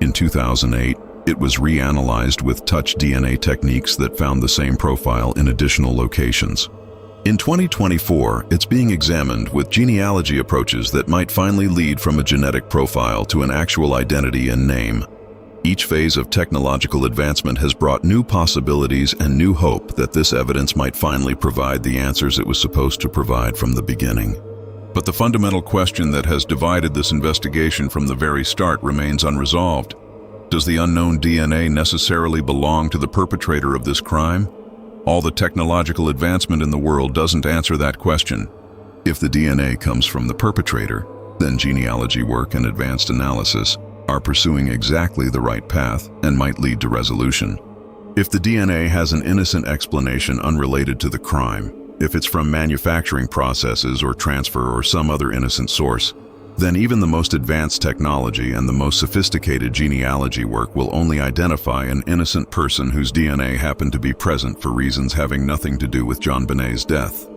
In 2008, it was reanalyzed with touch DNA techniques that found the same profile in additional locations. In 2024, it's being examined with genealogy approaches that might finally lead from a genetic profile to an actual identity and name. Each phase of technological advancement has brought new possibilities and new hope that this evidence might finally provide the answers it was supposed to provide from the beginning. But the fundamental question that has divided this investigation from the very start remains unresolved. Does the unknown DNA necessarily belong to the perpetrator of this crime? All the technological advancement in the world doesn't answer that question. If the DNA comes from the perpetrator, then genealogy work and advanced analysis are pursuing exactly the right path and might lead to resolution. If the DNA has an innocent explanation unrelated to the crime, if it's from manufacturing processes or transfer or some other innocent source, then even the most advanced technology and the most sophisticated genealogy work will only identify an innocent person whose DNA happened to be present for reasons having nothing to do with JonBenét's death.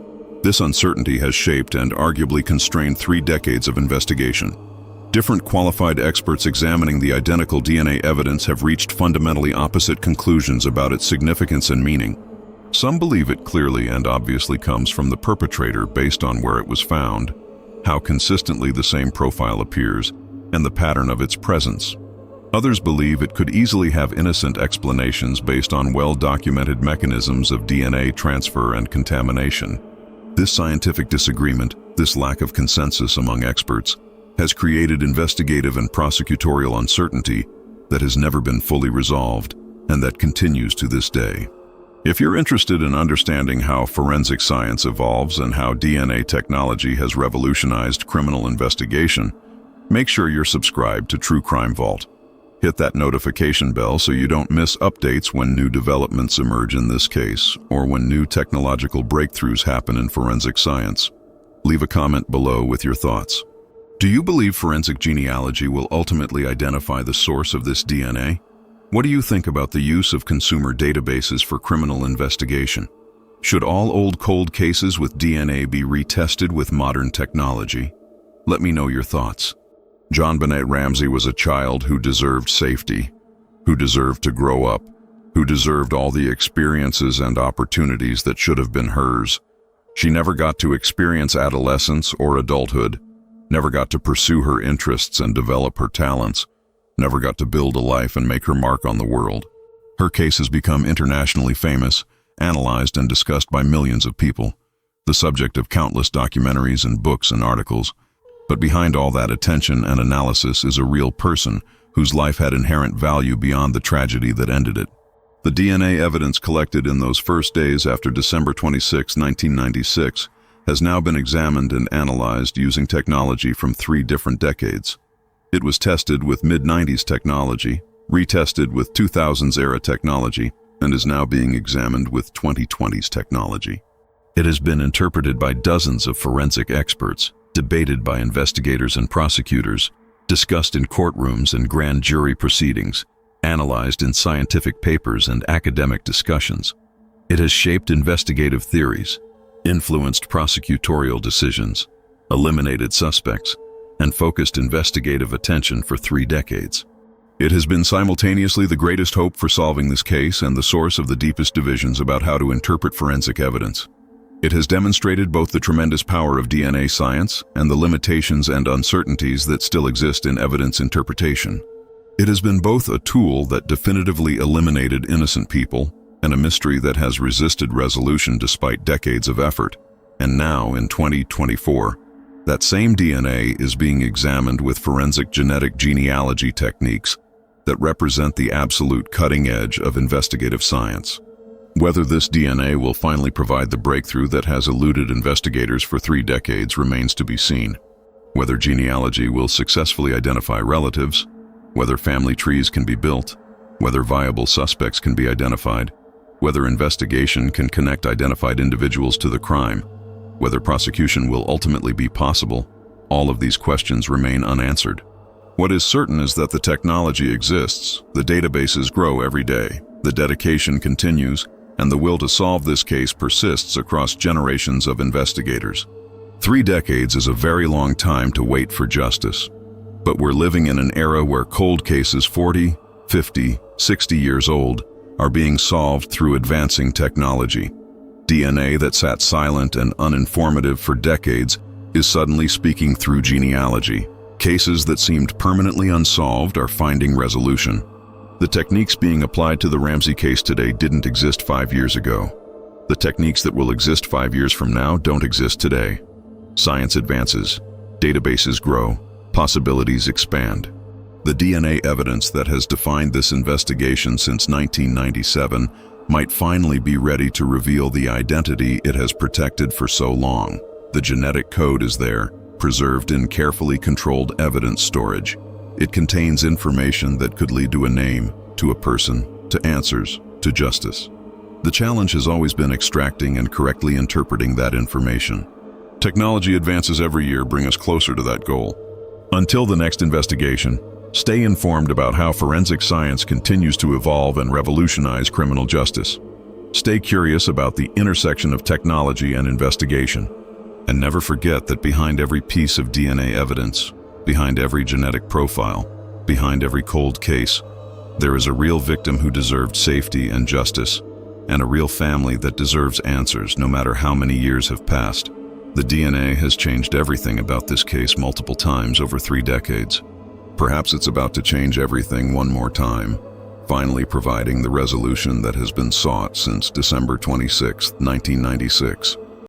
This uncertainty has shaped and arguably constrained 3 decades of investigation. Different qualified experts examining the identical DNA evidence have reached fundamentally opposite conclusions about its significance and meaning. Some believe it clearly and obviously comes from the perpetrator based on where it was found, how consistently the same profile appears, and the pattern of its presence. Others believe it could easily have innocent explanations based on well-documented mechanisms of DNA transfer and contamination. This scientific disagreement, this lack of consensus among experts, has created investigative and prosecutorial uncertainty that has never been fully resolved and that continues to this day. If you're interested in understanding how forensic science evolves and how DNA technology has revolutionized criminal investigation, make sure you're subscribed to True Crime Vault. Hit that notification bell so you don't miss updates when new developments emerge in this case or when new technological breakthroughs happen in forensic science. Leave a comment below with your thoughts. Do you believe forensic genealogy will ultimately identify the source of this DNA? What do you think about the use of consumer databases for criminal investigation? Should all old cold cases with DNA be retested with modern technology? Let me know your thoughts. JonBenét Ramsay was a child who deserved safety, who deserved to grow up, who deserved all the experiences and opportunities that should have been hers. She never got to experience adolescence or adulthood, never got to pursue her interests and develop her talents, never got to build a life and make her mark on the world. Her case has become internationally famous, analyzed and discussed by millions of people, the subject of countless documentaries and books and articles. But behind all that attention and analysis is a real person whose life had inherent value beyond the tragedy that ended it. The DNA evidence collected in those first days after December 26, 1996, has now been examined and analyzed using technology from 3 different decades. It was tested with mid-90s technology, retested with 2000s-era technology, and is now being examined with 2020s technology. It has been interpreted by dozens of forensic experts, debated by investigators and prosecutors, discussed in courtrooms and grand jury proceedings, analyzed in scientific papers and academic discussions. It has shaped investigative theories, influenced prosecutorial decisions, eliminated suspects, and focused investigative attention for 3 decades. It has been simultaneously the greatest hope for solving this case and the source of the deepest divisions about how to interpret forensic evidence. It has demonstrated both the tremendous power of DNA science and the limitations and uncertainties that still exist in evidence interpretation. It has been both a tool that definitively eliminated innocent people and a mystery that has resisted resolution despite decades of effort. And now, in 2024, that same DNA is being examined with forensic genetic genealogy techniques that represent the absolute cutting edge of investigative science. Whether this DNA will finally provide the breakthrough that has eluded investigators for 3 decades remains to be seen. Whether genealogy will successfully identify relatives, whether family trees can be built, whether viable suspects can be identified, whether investigation can connect identified individuals to the crime, whether prosecution will ultimately be possible, all of these questions remain unanswered. What is certain is that the technology exists, the databases grow every day, the dedication continues, and the will to solve this case persists across generations of investigators. 3 decades is a very long time to wait for justice. But we're living in an era where cold cases 40, 50, 60 years old are being solved through advancing technology. DNA that sat silent and uninformative for decades is suddenly speaking through genealogy. Cases that seemed permanently unsolved are finding resolution. The techniques being applied to the Ramsay case today didn't exist 5 years ago. The techniques that will exist 5 years from now don't exist today. Science advances, databases grow, possibilities expand. The DNA evidence that has defined this investigation since 1997 might finally be ready to reveal the identity it has protected for so long. The genetic code is there, preserved in carefully controlled evidence storage. It contains information that could lead to a name, to a person, to answers, to justice. The challenge has always been extracting and correctly interpreting that information. Technology advances every year bring us closer to that goal. Until the next investigation, stay informed about how forensic science continues to evolve and revolutionize criminal justice. Stay curious about the intersection of technology and investigation. And never forget that behind every piece of DNA evidence, behind every genetic profile, behind every cold case, there is a real victim who deserved safety and justice, and a real family that deserves answers no matter how many years have passed. The DNA has changed everything about this case multiple times over 3 decades. Perhaps it's about to change everything one more time, finally providing the resolution that has been sought since December 26, 1996.